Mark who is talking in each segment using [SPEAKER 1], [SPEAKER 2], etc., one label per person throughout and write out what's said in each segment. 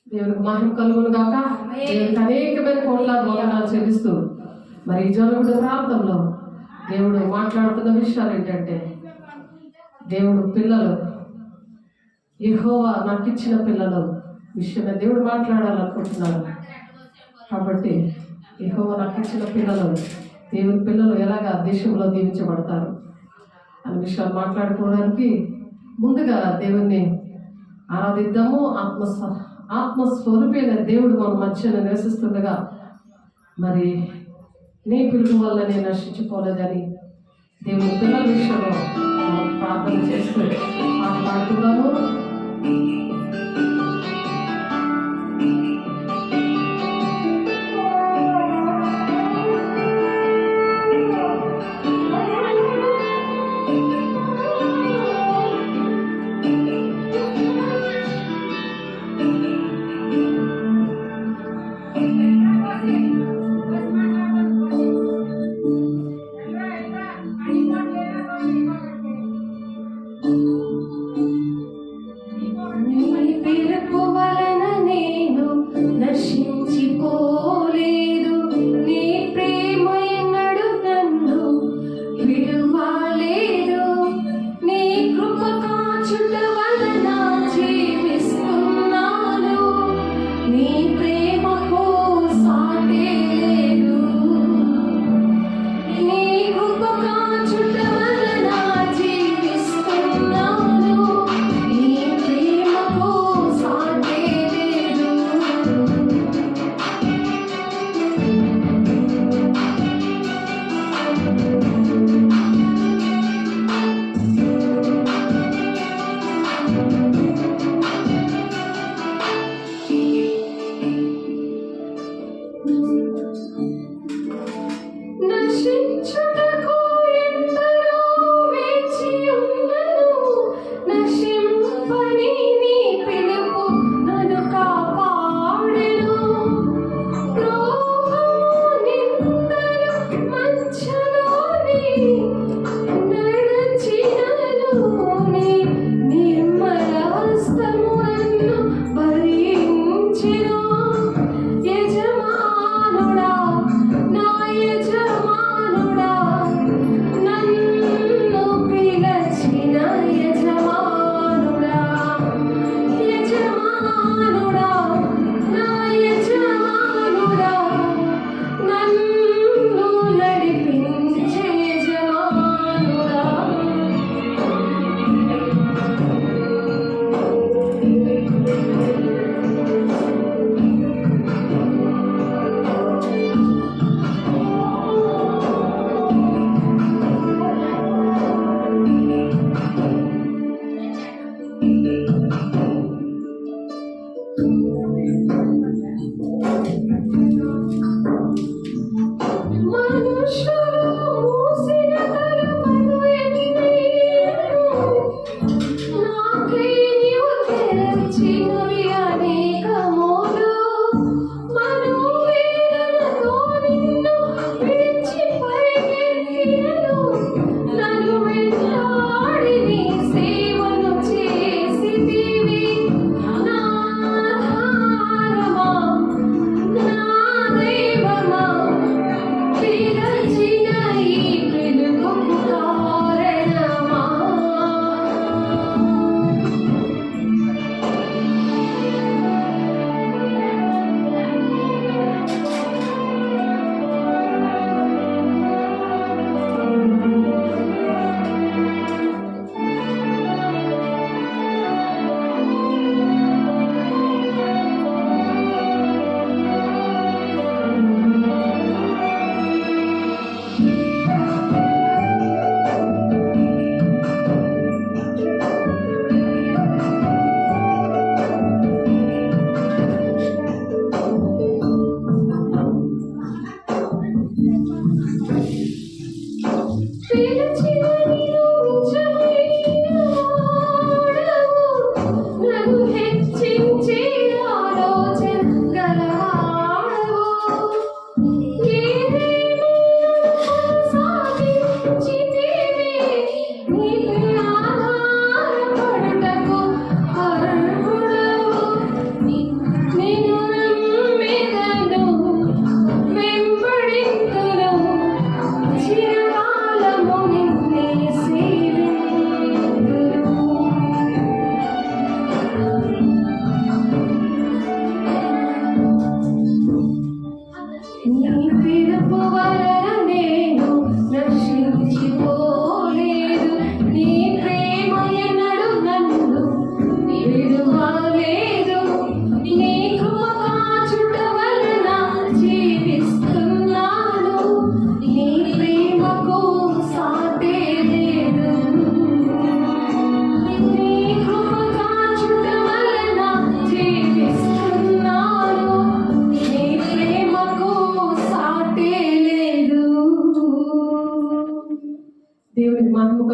[SPEAKER 1] దేవునికి మహిమ కలుగును గాక. దేవునికి అనేకమైన కోట్లాది వందనాలు చెల్లిస్తూ మరి ఈ జొన్నగుడ్డ ప్రాంతంలో దేవుడు మాట్లాడుతున్న విషయాలు ఏంటంటే, దేవుడు పిల్లలు, యెహోవా నాకు ఇచ్చిన పిల్లలు విషయమే దేవుడు మాట్లాడాలనుకుంటున్నాడు. కాబట్టి యెహోవా నాకు ఇచ్చిన పిల్లలు, దేవుని పిల్లలు ఎలాగా దేశంలో దీవించబడతారు అనే విషయాలు మాట్లాడుకోవడానికి ముందుగా దేవుణ్ణి ఆరాధిద్దాము. ఆత్మస్వరూపైన దేవుడు మన మధ్యన నివసిస్తుండగా మరి నీ పిలుపు వల్ల నేను నశించుకోలేదని దేవుని పిల్లల విషయంలో ప్రార్థన చేస్తూ మాట్లాడుతున్నాము.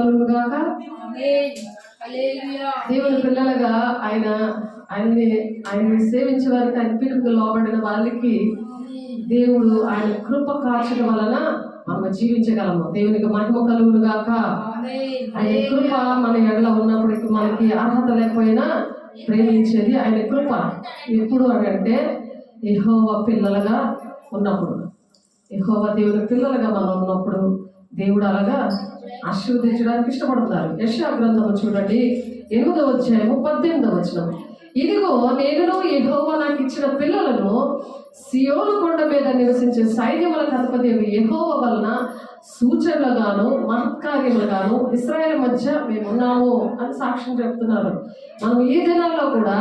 [SPEAKER 1] కలుగును గాక. దేవుని పిల్లలుగా ఆయన్ని సేవించే వారికి, ఆయన పిలుపుకు లోబడిన వాళ్ళకి దేవుడు ఆయన కృప కార్చడం వలన మనం జీవించగలము. దేవునికి మహిమ కలుగును గాక. ఆయన కృప మన ఎడల ఉన్నప్పటికీ మనకి అర్హత లేకపోయినా ప్రేమించేది ఆయన కృప. ఎప్పుడు అంటే యెహోవా పిల్లలుగా ఉన్నప్పుడు, యెహోవా దేవుని పిల్లలుగా మనం ఉన్నప్పుడు దేవుడు అలాగా ఆశీర్వదించడానికి ఇష్టపడతారు. యెషయా గ్రంథము చూడండి 8వ అధ్యాయము 18వ వచనం. ఇదిగో నేను యెహోవా నాకు ఇచ్చిన పిల్లలను సియోను కొండ మీద నివసించే సైన్యములకు అధిపతి యెహోవా వలన సూచనలుగాను మహత్కార్యములుగాను ఇశ్రాయేలు మధ్య మేమున్నాము అని సాక్ష్యం చెప్తున్నారు. మనం ఈ దినాల్లో కూడా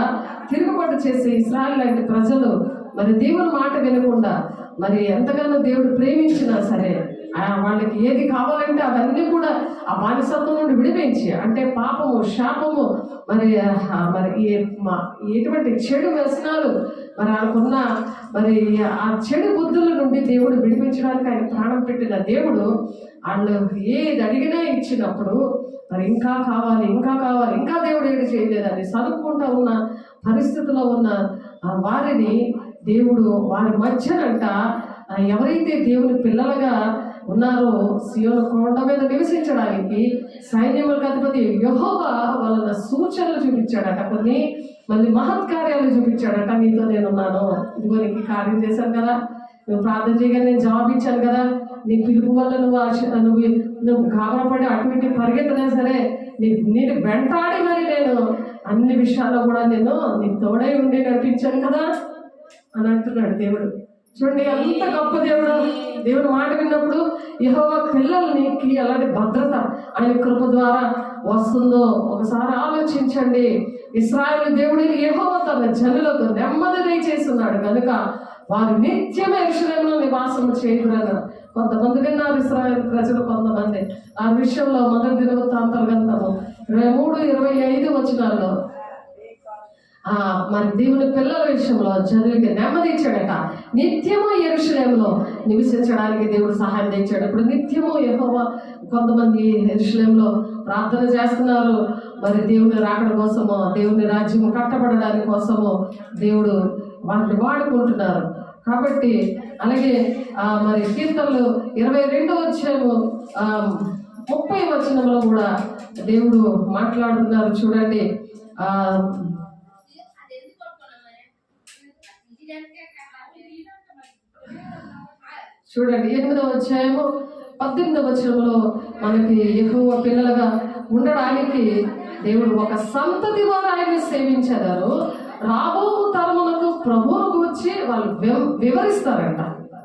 [SPEAKER 1] తిరుగుబాటు చేసే ఇశ్రాయేలు లాంటి ప్రజలు మరి దేవుని మాట వినకుండా మరి ఎంతగానో దేవుడు ప్రేమించినా సరే వాళ్ళకి ఏది కావాలంటే అవన్నీ కూడా ఆ బానిసత్వం నుండి విడిపించి, అంటే పాపము, శాపము, మరి ఎటువంటి చెడు వ్యసనాలు మరి ఆయనకున్న మరి ఆ చెడు బుద్ధుల నుండి దేవుడు విడిపించడానికి ఆయన ప్రాణం పెట్టిన దేవుడు వాళ్ళు ఏది అడిగినా ఇచ్చినప్పుడు మరి ఇంకా కావాలి, ఇంకా దేవుడు ఏది చేయలేదని చదువుకుంటూ ఉన్న పరిస్థితిలో ఉన్న వారిని దేవుడు వారి మధ్యనంట ఎవరైతే దేవుని పిల్లలుగా ఉన్నారో సియోను కొండ మీద నివసించడానికి సైన్యములకు అధిపతి యెహోవా వాళ్ళ సూచనలు చూపించాడట, కొన్ని మళ్ళీ మహత్కార్యాలు చూపించాడట. నీతో నేనున్నాను, ఇదిగో నీకు కార్యం చేశాను కదా, నువ్వు ప్రార్థన చేయగానే నేను జవాబు ఇచ్చాను కదా, నీ పిలుపు వల్ల నువ్వు గాబరపడి అటు ఇటు పరిగెత్తనే సరే నేను వెంటాడి మరి నేను అన్ని విషయాల్లో కూడా నేను నీకు తోడై ఉండి నడిపించాను కదా అని అంటున్నాడు దేవుడు. చూడండి ఎంత గొప్ప దేవుడు. దేవుడు మాట విన్నప్పుడు యెహోవా పిల్లలకి అలాంటి భద్రత ఆయన కృప ద్వారా వస్తుందో ఒకసారి ఆలోచించండి. ఇశ్రాయేలు దేవుడిని యెహోవా తన జనులకు నెమ్మది దయచేస్తున్నాడు కనుక వారు నిత్యమే యెరూషలేములో నివాసం చేయుదురన్నారు. కొంతమంది విన్నారు ఇశ్రాయేలు ప్రజలు, కొంతమంది ఆ విషయంలో మొదటి దినవృత్తాంతాల గ్రంథము 23-25 వచనాల్లో మన దేవుని పిల్లల విషయంలో జనులకి నెమ్మది ఇచ్చాడట. నిత్యము యెరూషలేములో నివసించడానికి దేవుడు సహాయం తెచ్చాడు. ఇప్పుడు నిత్యము యెహోవా కొంతమంది యెరూషలేములో ప్రార్థన చేస్తున్నారు, మరి దేవుని రాకడ కోసము, దేవుని రాజ్యము కట్టబడడానికి కోసము దేవుడు వాటిని వాడుకుంటున్నారు. కాబట్టి అలాగే మరి కీర్తనలు 22వ అధ్యాయము 30వ వచనంలో కూడా దేవుడు మాట్లాడుతున్నారు. చూడండి చూడండి 8వ అధ్యాయము 18వ వచనంలో మనకి యెహోవా పిల్లలుగా ఉండడానికి దేవుడు ఒక సంతతి వారు ఆయన్ని సేవించారు. రాబో తరములకు ప్రభువును గురించి వాళ్ళు వివరిస్తారంట.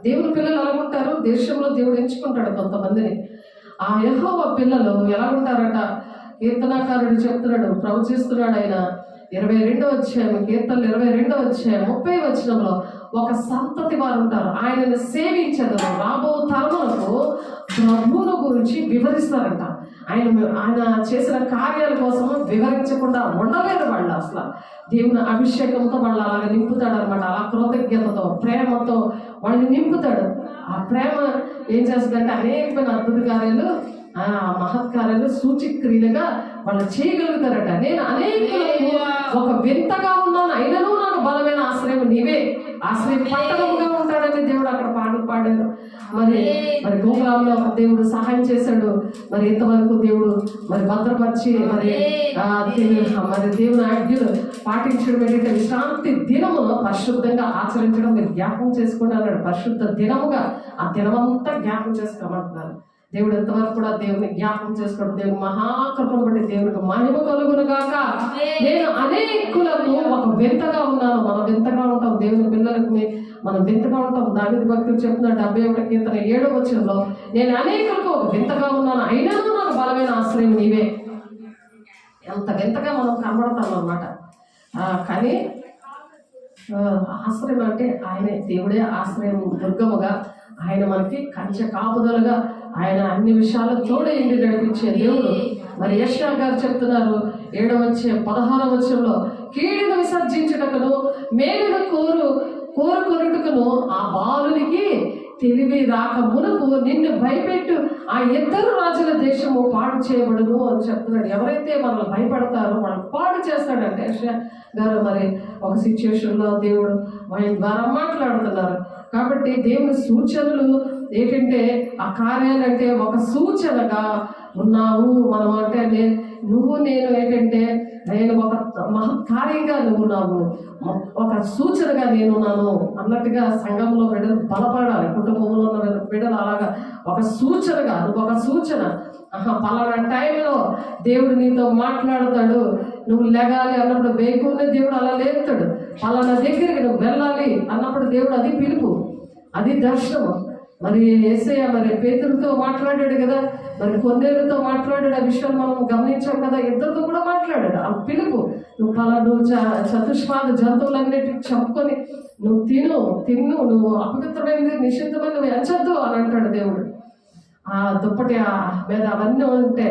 [SPEAKER 1] దేవుని పిల్లలు ఎలా ఉంటారు? దేశంలో దేవుడు ఎంచుకుంటాడు కొంతమందిని. ఆ యెహోవా పిల్లలు ఎలా ఉంటారట? కీర్తనాకారుడు చెప్తున్నాడు, ప్రవచిస్తున్నాడు ఆయన 22వ అధ్యాయం, కీర్తనలు 22వ అధ్యాయం 30వ వచనంలో ఒక సంతతి వారు ఉంటారు, ఆయనను సేవించదు, రాబో తరములకు ప్రభువును గురించి వివరిస్తారంట. ఆయన చేసిన కార్యాల కోసం వివరించకుండా ఉండలేరు వాళ్ళు. అసలు దేవుని అభిషేకంతో వాళ్ళు అలాగ నింపుతాడు అనమాట. అలా కృతజ్ఞతతో, ప్రేమతో వాళ్ళని నింపుతాడు. ఆ ప్రేమ ఏం చేస్తుందంటే అనేకమైన అద్భుత కార్యాలు, మహత్కార్యాలు, సూచిక్రియలుగా వాళ్ళు చేయగలుగుతారట. నేను అనేకులకు ఒక వింతగా ఉన్నాను, అయినను నాకు బలమైన ఆశ్రయం నీవే, ఆశ్రయం పట్టణముగా ఉంటాడని దేవుడు అక్కడ పాడారు. మరి గోపురంలో దేవుడు సహాయం చేశాడు. మరి ఇంతవరకు దేవుడు మరి భద్రపరిచి మరి దేవుని ఆజ్ఞలు పాటించడం ఏంటంటే విశ్రాంతి దినమును పరిశుద్ధంగా ఆచరించడం మీరు జ్ఞాపకం చేసుకోండి అన్నాడు. పరిశుద్ధ దినముగా ఆ దినమంతా జ్ఞాపకం చేసుకోమంటున్నారు. దేవుడు ఎంతవరకు కూడా దేవుని జ్ఞాపకం చేసుకోవడం, దేవుని మహాకృపను బట్టి దేవునికి మహిమ కలుగును గాక. నేను అనేకులకు ఒక వింతగా ఉన్నాను. మనం వింతగా ఉంటాం, దేవుని పిల్లలకు మనం వింతగా ఉంటాం. దావీదు భక్తుడు చెప్తున్నాడు 71 కీర్తన 7వ వచనంలో, నేను అనేకులకు ఒక వింతగా ఉన్నాను, అయినను నాకు బలమైన ఆశ్రయం నీవే. ఎంత వింతగా మనం కనబడతాం అన్నమాట. కానీ ఆశ్రయం అంటే ఆయనే, దేవుడే ఆశ్రయం, దుర్గముగా ఆయన మనకి కంచె కాపుదలుగా, ఆయన అన్ని విషయాలు తోడే ఇంటి నడిపించే దేవుడు. మరి యెషయా గారు చెప్తున్నారు 7వ అధ్యాయం 16వ వచనంలో, కీడును విసర్జించుటకును మేలును కోరుకొనుటకును ఆ బాలునికి తెలివి రాక మునుపు నిన్ను భయపెట్టు ఆ ఇద్దరు రాజుల దేశము పాడు చేయబడును అని చెప్తున్నాడు. ఎవరైతే మనల్ని భయపడతారో వాళ్ళు పాడు చేస్తాడంటే యెషయా గారు మరి ఒక సిచ్యువేషన్లో దేవుడు ఆయన ద్వారా మాట్లాడుతున్నారు. కాబట్టి దేవుని సూచనలు ఏంటంటే ఆ కార్యాలంటే ఒక సూచనగా ఉన్నావు మనం అంటే నువ్వు నేను ఏంటంటే నేను ఒక మహత్కార్యంగా నువ్వు ఉన్నావు, ఒక సూచనగా నేనున్నాను అన్నట్టుగా సంఘంలో బిడ్డలు బలపడాలి. కుటుంబంలో ఉన్న బిడ్డలు అలాగా ఒక సూచనగా నువ్వు ఒక సూచన. పలానా టైంలో దేవుడు నీతో మాట్లాడతాడు, నువ్వు లెగాలి అన్నప్పుడు వేయకుండా దేవుడు అలా లేపుతాడు. పలానా దగ్గరికి నువ్వు వెళ్ళాలి అన్నప్పుడు దేవుడు అది పిలుపు, అది దర్శనం. మరి యేసయ్య మరి పేతురుతో మాట్లాడాడు కదా, మరి కొన్నేళ్ళతో మాట్లాడాడు. ఆ విషయాలు మనం గమనించాం కదా. ఇద్దరితో కూడా మాట్లాడాడు. ఆ పిలుపు నువ్వు చతుష్పాద జంతువులన్నిటికి చెప్పుకొని నువ్వు తిన్ను నువ్వు అపవిత్రమైనది నిషిద్ధమైనది ఎంచద్దు అని అంటాడు దేవుడు. ఆ దుప్పటి మీద అవన్నీ ఉంటే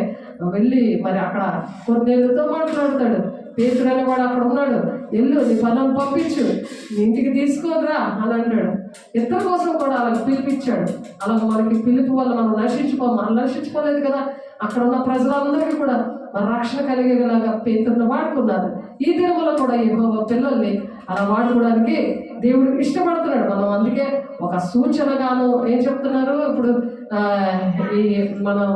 [SPEAKER 1] వెళ్ళి మరి అక్కడ కొన్నేళ్ళతో మాట్లాడతాడు. పేతురు అనేవాడు అక్కడ ఉన్నాడు, వెళ్ళు నీ పనులను పంపించు, నీ ఇంటికి తీసుకోరా అని అంటాడు. ఇద్దరి కోసం కూడా అలాగ పిలిపించాడు. అలాగ మనకి పిలుపు వల్ల మనం మనం నశించుకోలేదు కదా. అక్కడ ఉన్న ప్రజలందరికీ కూడా మన రక్షణ కలిగేలాగా పేతురుని వాడుకున్నారు. ఈ దినములో కూడా యెహోవా పిల్లల్ని అలా వాడుకోవడానికి దేవుడు ఇష్టపడుతున్నాడు. మనం అందుకే ఒక సూచనగాను ఏం చెప్తున్నారు ఇప్పుడు ఈ మనం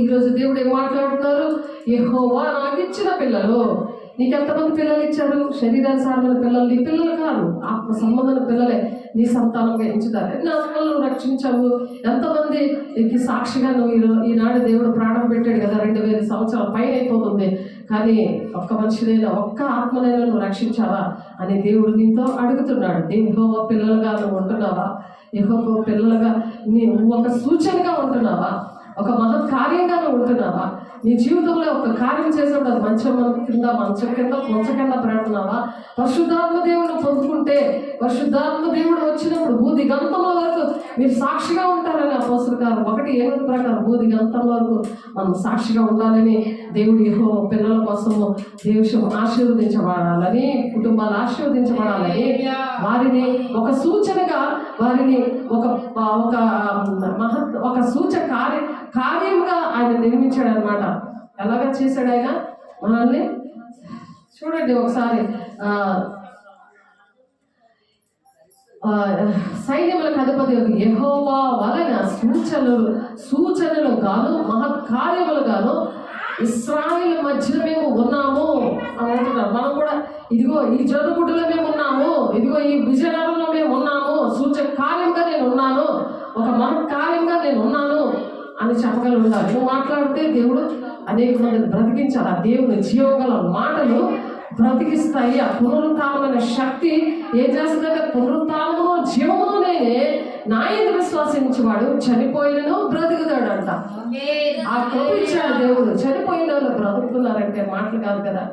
[SPEAKER 1] ఈరోజు దేవుడు ఏం మాట్లాడుతున్నారు? యెహోవా నాకు ఇచ్చిన పిల్లలు. నీకు ఎంతమంది పిల్లలు ఇచ్చారు? శరీరానుసారమైన పిల్లలు నీ పిల్లలు కాదు, ఆత్మ సంబంధమైన పిల్లలే నీ సంతానంగా ఎంచుతారు. ఎన్ని ఆత్మలను రక్షించావు? ఎంతమంది నీకు సాక్షిగా నువ్వు ఈనాడు దేవుడు ప్రాణం పెట్టాడు కదా. 2000 సంవత్సరాల పైన అయిపోతుంది, కానీ ఒక్క మనిషినైనా ఒక్క ఆత్మనైనా నువ్వు రక్షించావా అని దేవుడు నీతో అడుగుతున్నాడు. యెహోవా పిల్లలుగా నువ్వు ఉంటున్నావా? యెహోవా పిల్లలుగా నువ్వు ఒక సూచనగా ఉంటున్నావా? ఒక మహత్ కార్యంగా నువ్వు ఉంటున్నావా? నీ జీవితంలో ఒక కార్యం చేసినప్పుడు అది మంచం కింద కొంచె కింద పెడుతున్నావా? పరిశుద్ధాత్మ దేవుడు పొందుకుంటే పరిశుద్ధాత్మ దేవుడు వచ్చినప్పుడు భూదిగంతంలో వరకు మీరు సాక్షిగా ఉంటారని అపోస్తలుల కార్యం 1:8 ప్రకారం భూదిగంతం వరకు మనం సాక్షిగా ఉండాలని దేవుడు యెహోవా పిల్లల కోసము దేశం ఆశీర్వదించబడాలని, కుటుంబాలు ఆశీర్వదించబడాలని, వారిని ఒక సూచనగా వారిని ఒక సూచన కార్యముగా ఆయన నిర్మించాడు అనమాట. ఎలాగా చేశాడు ఆయన మనల్ని? చూడండి ఒకసారి సైన్యములకు అధిపతి యెహోవా వలన సూచనలు గాను మహత్కార్యములు గాను ఇశ్రాయేలు మధ్యలో మేము ఉన్నాము అని అంటున్నారు. మనం కూడా ఇదిగో ఈ జరుగుడులో మేము ఉన్నాము, ఇదిగో ఈ విజయనగరంలో మేము ఉన్నాము, సూచక కార్యంగా నేను ఉన్నాను, ఒక మహత్కార్యంగా నేను ఉన్నాను అని చెప్పగలి ఉండాలి. నువ్వు మాట్లాడితే దేవుడు అనేక మందిని బ్రతికించాలి. ఆ దేవుని జీవగల మాటలు బ్రతికిస్తాయి. ఆ పునరుత్థానమైన శక్తి ఏం చేస్తుందంటే పునరుత్థానము జీవమును నేనే, నా యందు విశ్వాసించేవాడు చనిపోయినను బ్రతుకుతాడంట. ఆ కృప ఇచ్చాడు దేవుడు. చనిపోయిన వాళ్ళు బ్రతుకుతున్నారంటే మాటలు కాదు కదా.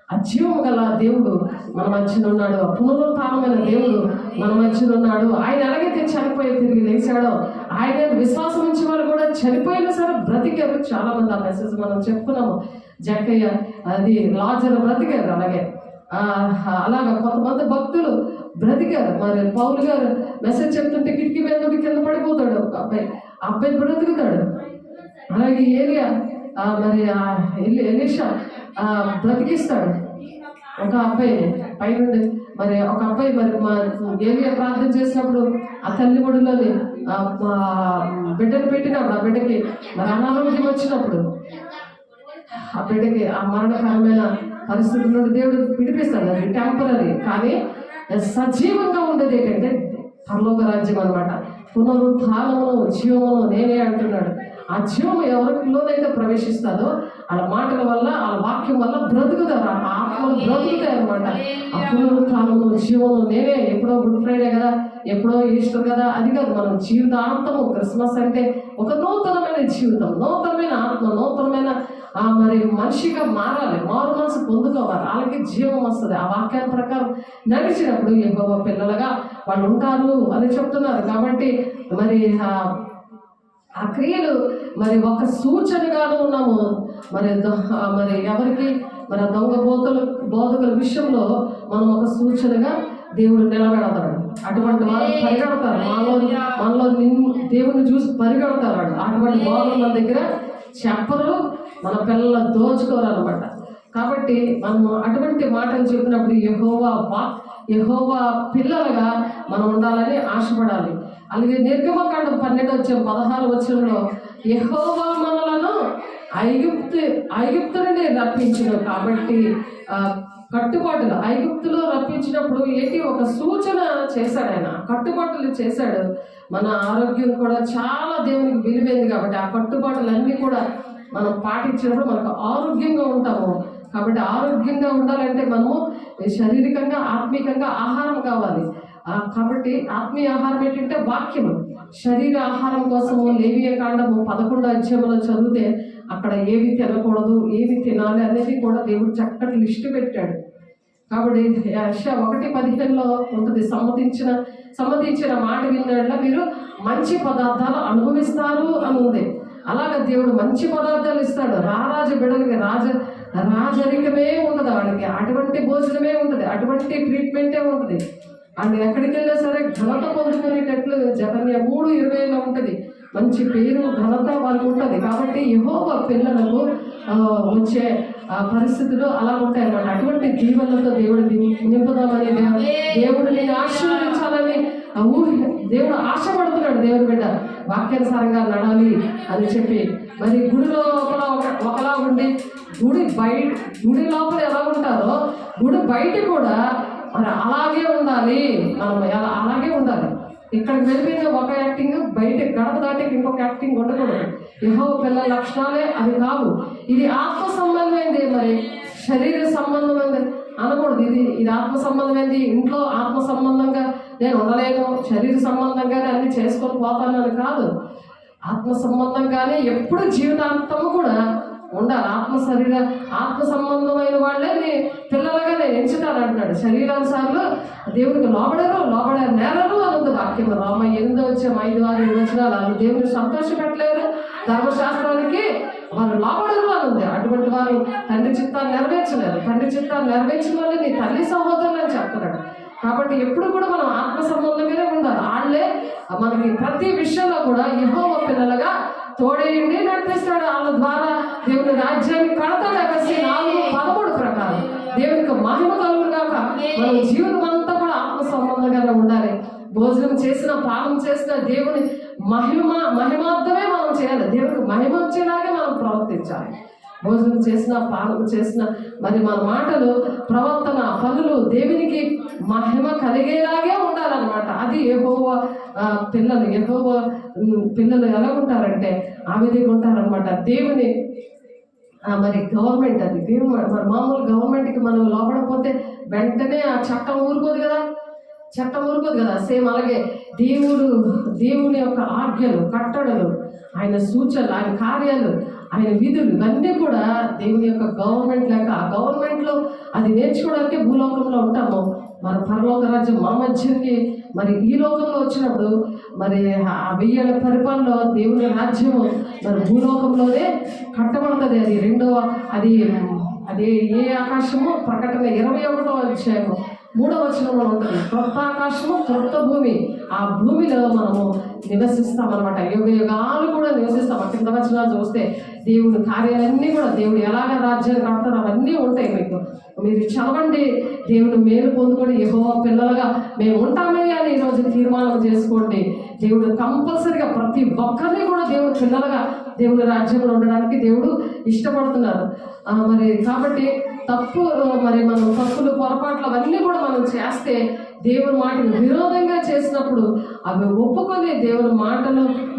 [SPEAKER 1] ఆ జీవము గల దేవుడు మన మధ్యన ఉన్నాడు. ఆ పునరుత్థానమైన దేవుడు మన మధ్యన ఉన్నాడు. ఆయన ఎలాగైతే చనిపోయి తిరిగి లేచాడో ఆయన విశ్వాసం ఉంచే వాళ్ళు కూడా చనిపోయినా సరే బ్రతికారు. చాలా మంది ఆ మెసేజ్ మనం చెప్పుకున్నాము. జక్కయ్య అది లాజరు బ్రతికారు. అలాగా కొంతమంది భక్తులు బ్రతికారు. మరి పౌలు గారు మెసేజ్ చెప్తుంటే కిటికీ మీద కింద పడిపోతాడు ఒక అబ్బాయి బ్రతుకుతాడు. అలాగే ఏలియా మరి ఎలీషా బ్రతికిస్తాడు ఒక అబ్బాయిని పైనుండి. మరి ఒక అబ్బాయి మరి మా ఏలియా ప్రార్థన చేసినప్పుడు ఆ తల్లి ఒడిలోని బిడ్డను పెట్టినప్పుడు ఆ బిడ్డకి మరి అనారోగ్యం వచ్చినప్పుడు ఆ బిడ్డకి ఆ మరణకరమైన పరిస్థితుల నుండి దేవుడు విడిపిస్తాడు. అది టెంపరీ, కానీ సజీవంగా ఉండేది ఏంటంటే పరలోక రాజ్యం అనమాట. పునరుత్థానమును జీవమును నేనే అంటున్నాడు. ఆ జీవము ఎవరిలోనైతే ప్రవేశిస్తాదో వాళ్ళ మాటల వల్ల వాళ్ళ వాక్యం వల్ల బ్రతుకుతారు. ఆ ఆత్మలు బ్రతుకుతాయి అనమాట. ఆ పునరుత్థానము జీవము నేనే. ఎప్పుడో గుడ్ ఫ్రైడే కదా, ఎప్పుడో ఈస్టర్ కదా, అది కాదు. మనం జీవితాంతము క్రిస్మస్ అంటే ఒక నూతనమైన జీవితం, నూతనమైన ఆత్మ, నూతనమైన మరి మనిషిగా మారాలి, మారు మనసు పొందుకోవాలి. వాళ్ళకి జీవం వస్తుంది. ఆ వాక్యాల ప్రకారం నడిచినప్పుడు యెహోవా పిల్లలుగా వాళ్ళు ఉంటారు అని చెప్తున్నారు. కాబట్టి మరి ఆ క్రియలు మరి ఒక సూచనగాను ఉన్నాము. మరి ఎవరికి మరి దొంగ బోధకుల విషయంలో మనం ఒక సూచనగా దేవుడు నిలబెడతాడు. అటువంటి వారు పరిగెడతారు. మనలో దేవుని చూసి పరిగెడతారు వాళ్ళు. అటువంటి బోధన మన దగ్గర చెప్పరు, మన పిల్లలు దోచుకోరనమాట. కాబట్టి మనము అటువంటి మాటలు చెప్పినప్పుడు యెహోవా పిల్లలుగా మనం ఉండాలని ఆశపడాలి. అలాగే నిర్గమకాండం 12:16 యెహోవా మనలను ఐగుప్తు నుండి రప్పించను కాబట్టి కట్టుబాటులు ఐగుప్తులో రప్పించినప్పుడు ఏంటి ఒక సూచన చేశాడు. ఆయన కట్టుబాటులు చేశాడు. మన ఆరోగ్యం కూడా చాలా దేవునికి విలువైంది కాబట్టి ఆ కట్టుబాటులన్నీ కూడా మనం పాటించినప్పుడు మనకు ఆరోగ్యంగా ఉంటాము. కాబట్టి ఆరోగ్యంగా ఉండాలంటే మనము శారీరకంగా ఆత్మీయంగా ఆహారం కావాలి. కాబట్టి ఆత్మీయ ఆహారం ఏంటంటే వాక్యము. శరీర ఆహారం కోసము లేవియ కాండము 11 చదివితే అక్కడ ఏవి తినకూడదు, ఏవి తినాలి అనేది కూడా దేవుడు చక్కటి లిస్టు పెట్టాడు. కాబట్టి యెషయా 1:15 ఉంటుంది, సమ్మతించిన మాట విన్నట్ల మీరు మంచి పదార్థాలు అనుభవిస్తారు అని ఉంది. అలాగే దేవుడు మంచి పదార్థాలు ఇస్తాడు. రారాజ బిడ్డలకి రాజరికమే ఉంటుంది, వాడికి అటువంటి భోజనమే ఉంటుంది, అటువంటి ట్రీట్మెంటే ఉంటుంది. అండ్ ఎక్కడికి వెళ్ళినా సరే ఘనత పొందుకునేటట్లు జకర్యా 3:20 ఉంటుంది. మంచి పేరు ఘనత వాళ్ళకు ఉంటుంది. కాబట్టి యెహోవా పిల్లలకు వచ్చే పరిస్థితులు అలా ఉంటాయి అన్నమాట. అటువంటి దీవెనలతో దేవుడు నింపుదామని దేవుడు నేను ఆశీర్వదించాలని దేవుడు ఆశపడుతున్నాడు. దేవుడి బిడ్డ వాక్యానుసారంగా నడాలి అని చెప్పి మరి గుడి లోపల ఒకలా ఉండి గుడి లోపల ఎలా ఉంటారో గుడి బయట కూడా మరి అలాగే ఉండాలి. మనం అలాగే ఉండాలి. ఇక్కడికి వెళ్ళిపోయిన ఒక యాక్టింగ్, బయట గడప దాటి ఇంకొక యాక్టింగ్ ఉండకూడదు. యెహోవా పిల్లల లక్షణాలే అవి కావు. ఇది ఆత్మ సంబంధమైంది, మరి శరీర సంబంధమైంది అనకూడదు. ఇది ఆత్మ సంబంధమైంది. ఇంట్లో ఆత్మ సంబంధంగా నేను ఉండలేను, శరీర సంబంధంగానే అన్ని చేసుకొని పోతాను అని కాదు. ఆత్మ సంబంధంగానే ఎప్పుడు జీవితాంతము కూడా ఉండాలి. ఆత్మ సంబంధమైన వాళ్ళే నీ పిల్లలుగా నేను ఎంచుతాను అంటున్నాడు. శరీరానుసార్లు దేవుడికి లోబడారు నేరరు అని ఉంది వాక్యం. రామ 8:5-6 వాళ్ళు దేవుడిని సంతోషపెట్టలేరు, ధర్మశాస్త్రానికి వాళ్ళు లోబడరు అని ఉంది. అటువంటి వారు తండ్రి చిత్తాన్ని నెరవేర్చలేరు. తండ్రి చిత్తాన్ని నెరవేర్చిన వాళ్ళు నీ తల్లి సహోదరులు అని చెప్తున్నాడు. కాబట్టి ఎప్పుడు కూడా మనం ఆత్మ సంబంధంగానే ఉండాలి. వాళ్ళే మనకి ప్రతి విషయంలో కూడా యెహోవా పిల్లలుగా తోడేయండి నడిపిస్తాడు. వాళ్ళ ద్వారా దేవుని రాజ్యాన్ని కడతాడు. ఎఫెసీ 4:13 ప్రకారం దేవునికి మహిమ కలుగును గాక. మన జీవితం అంతా కూడా ఆత్మ సంబంధంగానే ఉండాలి. భోజనం చేసిన పానం చేసిన దేవుని మహిమార్థమే మనం చేయాలి. దేవునికి మహిమ వచ్చేలాగే మనం ప్రవర్తించాలి. భోజనం చేసిన పానం చేసిన మరి మన మాటలు ప్రవర్తన పనులు దేవునికి మహిమ కలిగేలాగే ఉండాలన్నమాట. అది యెహోవా పిల్లలు ఎలా ఉంటారంటే ఆ విధంగా ఉంటారనమాట. దేవుని మరి గవర్నమెంట్ అది మరి మామూలు గవర్నమెంట్కి మనం లోపడకపోతే వెంటనే ఆ చట్టం ఊరుకోదు కదా. సేమ్ అలాగే దేవుని యొక్క ఆజ్ఞలు, కట్టడలు, ఆయన సూచనలు, ఆయన కార్యాలు, ఆయన విధులు ఇవన్నీ కూడా దేవుని యొక్క గవర్నమెంట్ లెక్క. ఆ గవర్నమెంట్లో అది నేర్చుకోవడానికే భూలోకంలో ఉంటాము. మన పరలోక రాజ్యం మా మధ్యకి మరి ఈ లోకంలో వచ్చినప్పుడు మరి ఆ 1000 ఏళ్ల పరిపాలనలో దేవుని రాజ్యము మరి భూలోకంలోనే కట్టబడుతుంది. అది ఏ ఆకాశము ప్రకటన 21:3 ఉంటుంది. క్రొత్త ఆకాశము క్రొత్త భూమి. ఆ భూమిలో మనము నివసిస్తామన్నమాట. యుగాలు కూడా నివసిస్తాం. కింద వచనాలు చూస్తే దేవుని కార్యాలన్నీ కూడా దేవుడు ఎలాగ రాజ్యాలు కడతారో అవన్నీ ఉంటాయి. మీరు చదవండి, దేవుని మేలు పొందుకొని యెహోవా పిల్లలుగా మేము ఉంటామే అని ఈరోజు తీర్మానం చేసుకోండి. దేవుడు కంపల్సరిగా ప్రతి ఒక్కరిని కూడా దేవుడు పిల్లలుగా దేవుని రాజ్యంలో ఉండడానికి దేవుడు ఇష్టపడుతున్నారు. మరి కాబట్టి మనం తప్పులు పొరపాట్లు అవన్నీ కూడా మనం చేస్తే దేవుని మాటకి విరోధంగా చేసినప్పుడు అవి ఒప్పుకొని దేవుని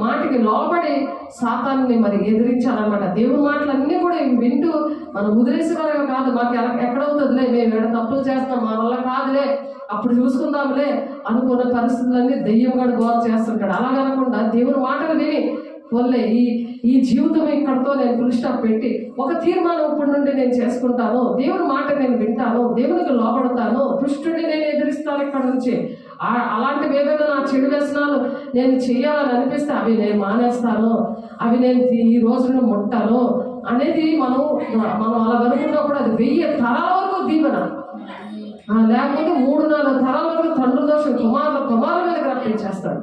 [SPEAKER 1] మాటకి లోబడి సాతాన్ని మరి ఎదిరించాలన్నమాట. దేవుని మాటలన్నీ కూడా వింటూ మనం ముదిరేసేవారు కాదు. మాకు ఎక్కడవుతుందిలే, మేము ఎక్కడ తప్పులు చేస్తాం, మా వల్ల కాదులే, అప్పుడు చూసుకుందాంలే అనుకున్న పరిస్థితులన్నీ దెయ్యం కూడా గోల చేస్తుంటాడు. అలాగనకుండా దేవుని మాటలు విని వల్లే ఈ జీవితం ఇక్కడితో నేను ఫుల్ స్టాప్ పెట్టి ఒక తీర్మానం ఇప్పటి నుండి నేను చేసుకుంటాను. దేవుని మాట నేను వింటాను, దేవునికి లోబడతాను, దుష్టుడిని నేను ఎదిరిస్తాను. ఇక్కడ నుంచి అలాంటివి ఏదైనా నా చెడు వ్యసనాలు నేను చేయాలని అనిపిస్తే అవి నేను మానేస్తాను, అవి నేను ఈ రోజును ముట్టాను అనేది మనం అలా అనుకున్నప్పుడు అది 1000 తరాల వరకు దీవెన. లేకపోతే 3-4 తరాల వరకు తండ్రి దోషం కుమారుల మీదకి రప్పించేస్తాడు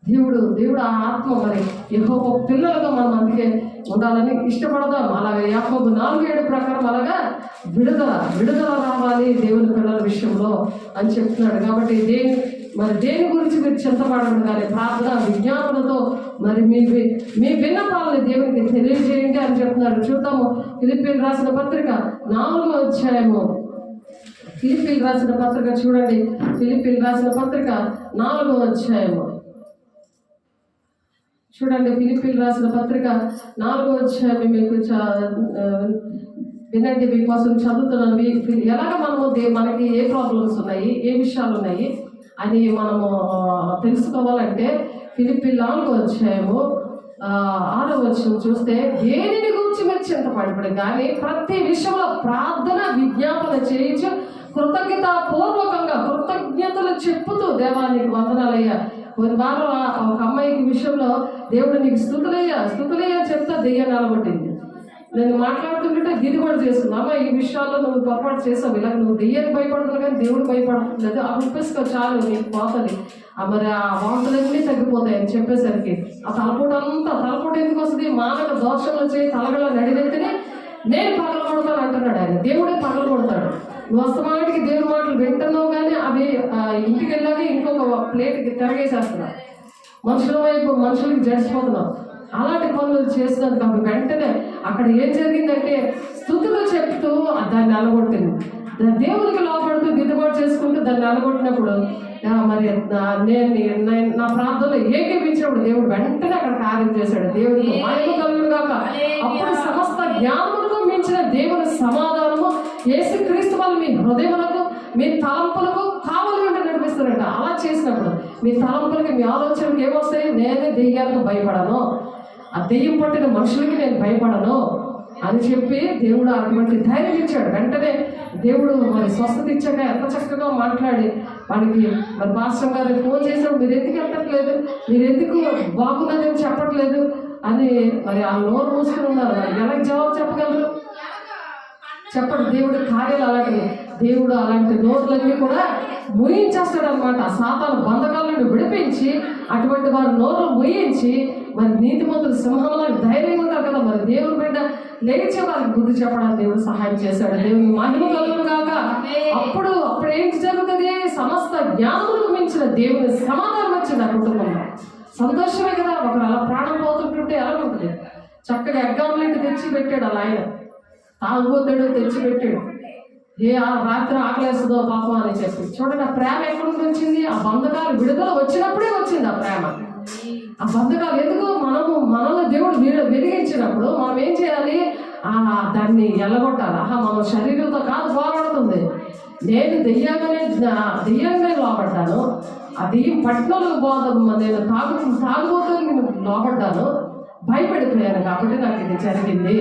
[SPEAKER 1] దేవుడు. ఆ ఆత్మ మరి యెహోవా పిల్లలుగా మనం అందుకే ఉండాలని ఇష్టపడదాం. అలాగే యాకోబు 4:7 ప్రకారం అలాగా విడుదల రావాలి దేవుని పిల్లల విషయంలో అని చెప్తున్నాడు. కాబట్టి దేని గురించి మీరు చింతపడడం కానీ ప్రార్థన విజ్ఞాపనతో మరి మీ విన్నపాలని దేవునికి తెలియజేయండి అని చెప్తున్నారు. చూద్దాము ఫిలిప్పీయులకు రాసిన పత్రిక 4వ అధ్యాయము. ఫిలిప్పీయులకు రాసిన పత్రిక చూడండి. ఫిలిప్పీయులకు రాసిన పత్రిక 4వ అధ్యాయము చూడండి. ఫిలిప్పీయులకు రాసిన పత్రిక 4వ అధ్యాయం మీకు వినండి, మీకోసం చదువుతున్నాను. ఎలాగ మనకి ఏ ప్రాబ్లమ్స్ ఉన్నాయి, ఏ విషయాలు ఉన్నాయి అని మనము తెలుసుకోవాలంటే ఫిలిప్పీయుల 4వ అధ్యాయము 6వ వచనం చూస్తే, దేనిని గురించి మీరు చింతపడబడి కానీ ప్రతి విషయంలో ప్రార్థన విజ్ఞాపన చేయించు కృతజ్ఞతలు చెప్పుతూ దేవానికి వందనాలయ్యా. కొన్ని వారం ఒక అమ్మాయికి విషయంలో దేవుడు నీకు స్థుతులయ్యా చెప్తా దెయ్యం నిలబట్టింది. నేను మాట్లాడుతుంటే గిది కూడా చేస్తున్నా, అమ్మ ఈ విషయాల్లో నువ్వు పొరపాటు చేసావు, ఇలా నువ్వు దెయ్యానికి భయపడుతున్నావు కానీ దేవుడు భయపడట్లేదు, ఆ ఉప్పేసుకో చాలు నీకు పోతుంది, మరి ఆ వాంతులన్నీ తగ్గిపోతాయని చెప్పేసరికి ఆ తలపోటు ఎందుకు వస్తుంది? మానక దోషంలో చేయి తలగల నడినెత్తిని నేను పగలు కొడతాను అంటున్నాడు ఆయన. దేవుడే పగలు కొడతాడు. నువ్వు వస్తమాటికి దేవుడి మాటలు వింటున్నావు కానీ అవి ఇంటికి వెళ్ళాక ఇంకొక ప్లేట్కి తిరగేసేస్తున్నావు, మనుషుల వైపు మనుషులకి జడిసిపోతున్నావు. అలాంటి పనులు చేస్తున్నది కాబట్టి వెంటనే అక్కడ ఏం జరిగిందంటే స్తుతులు చెప్తూ దాన్ని అలగొట్టింది. దేవునికి లోపడుతూ దిద్దుబాటు చేసుకుంటూ దాన్ని అలగొట్టినప్పుడు మరి నేను నా ప్రార్థనలో ఏకీపించినప్పుడు దేవుడు వెంటనే అక్కడ కార్యం చేశాడు. దేవుడికి మహిమ కలుగును గాక. అప్పుడు సమస్త జ్ఞానములకు మించిన దేవుని సమాధానము యేసుక్రీస్తు వల్ల మీ హృదయములకు మీ తలంపులకు కావలి ఉండి నడిపిస్తారట. అలా చేసినప్పుడు మీ తలంపులకి మీ ఆలోచనలకు ఏమొస్తాయి? నేనే దెయ్యాలకు భయపడను, ఆ దెయ్యం పట్టిన మనుషులకి నేను భయపడను అని చెప్పి దేవుడు అటువంటి ధైర్యం ఇచ్చాడు. వెంటనే దేవుడు మరి స్వస్థత ఇచ్చాక ఎంత చక్కగా మాట్లాడి వాడికి మరి పాస్టర్ గారికి ఫోన్ చేసినప్పుడు మీరు ఎందుకు ఎత్తట్లేదు, మీరు ఎందుకు బాగున్నదని చెప్పట్లేదు అని మరి ఆ నోరు మూసుకుని ఉన్నారు. ఎలా జవాబు చెప్పగలరు? చెప్పండి. దేవుడి కార్యాలు అలాంటివి. దేవుడు అలాంటి నోరులన్నీ కూడా ముయించేస్తాడు అనమాట. సాతాను బంధకాల నుండి విడిపించి అటువంటి వారి నోరు ముయించి మరి నీతిమంతులు సింహంలో ధైర్యంగా ఉంటారు కదా, మరి దేవుని బిడ్డ లేచే వారికి బుద్ధి చెప్పడానికి దేవుడు సహాయం చేశాడు. దేవుని మహిమ కలుగును గాక. అప్పుడు ఏం జరుగుతుంది? సమస్త జ్ఞానములకు మించిన దేవుని సమాధానం వచ్చింది ఆ కుటుంబంలో. సంతోషమే కదా. ఒకరు అలా ప్రాణం పోతుంటుంటే ఎలా ఉంటుంది? చక్కగా ఎగ్గాములెంట్ తెచ్చి పెట్టాడు అలా ఆయన. తాగుబోతాడు తెచ్చిపెట్టాడు. ఆ రాత్రి ఆకలేస్తుందో పాపం అని చెప్పి చూడండి. ఆ ప్రేమ ఎక్కడి నుండి వచ్చింది? ఆ బంధకాలు విడుదల వచ్చినప్పుడే వచ్చింది ఆ ప్రేమ. ఆ బంధకాలు ఎందుకు? మనల్ని దేవుడు వెలిగించినప్పుడు మనం ఏం చేయాలి? దాన్ని ఎల్లగొట్టాలి. మనం శరీరంతో కాదు పోరాడుతుంది. నేను దెయ్యంగా లోపడ్డాను, ఆ దెయ్యం పట్టణంలో నేను తాగుబోతానికి లోపడ్డాను, భయపడిపోయాను కాబట్టి నాకు ఇది జరిగింది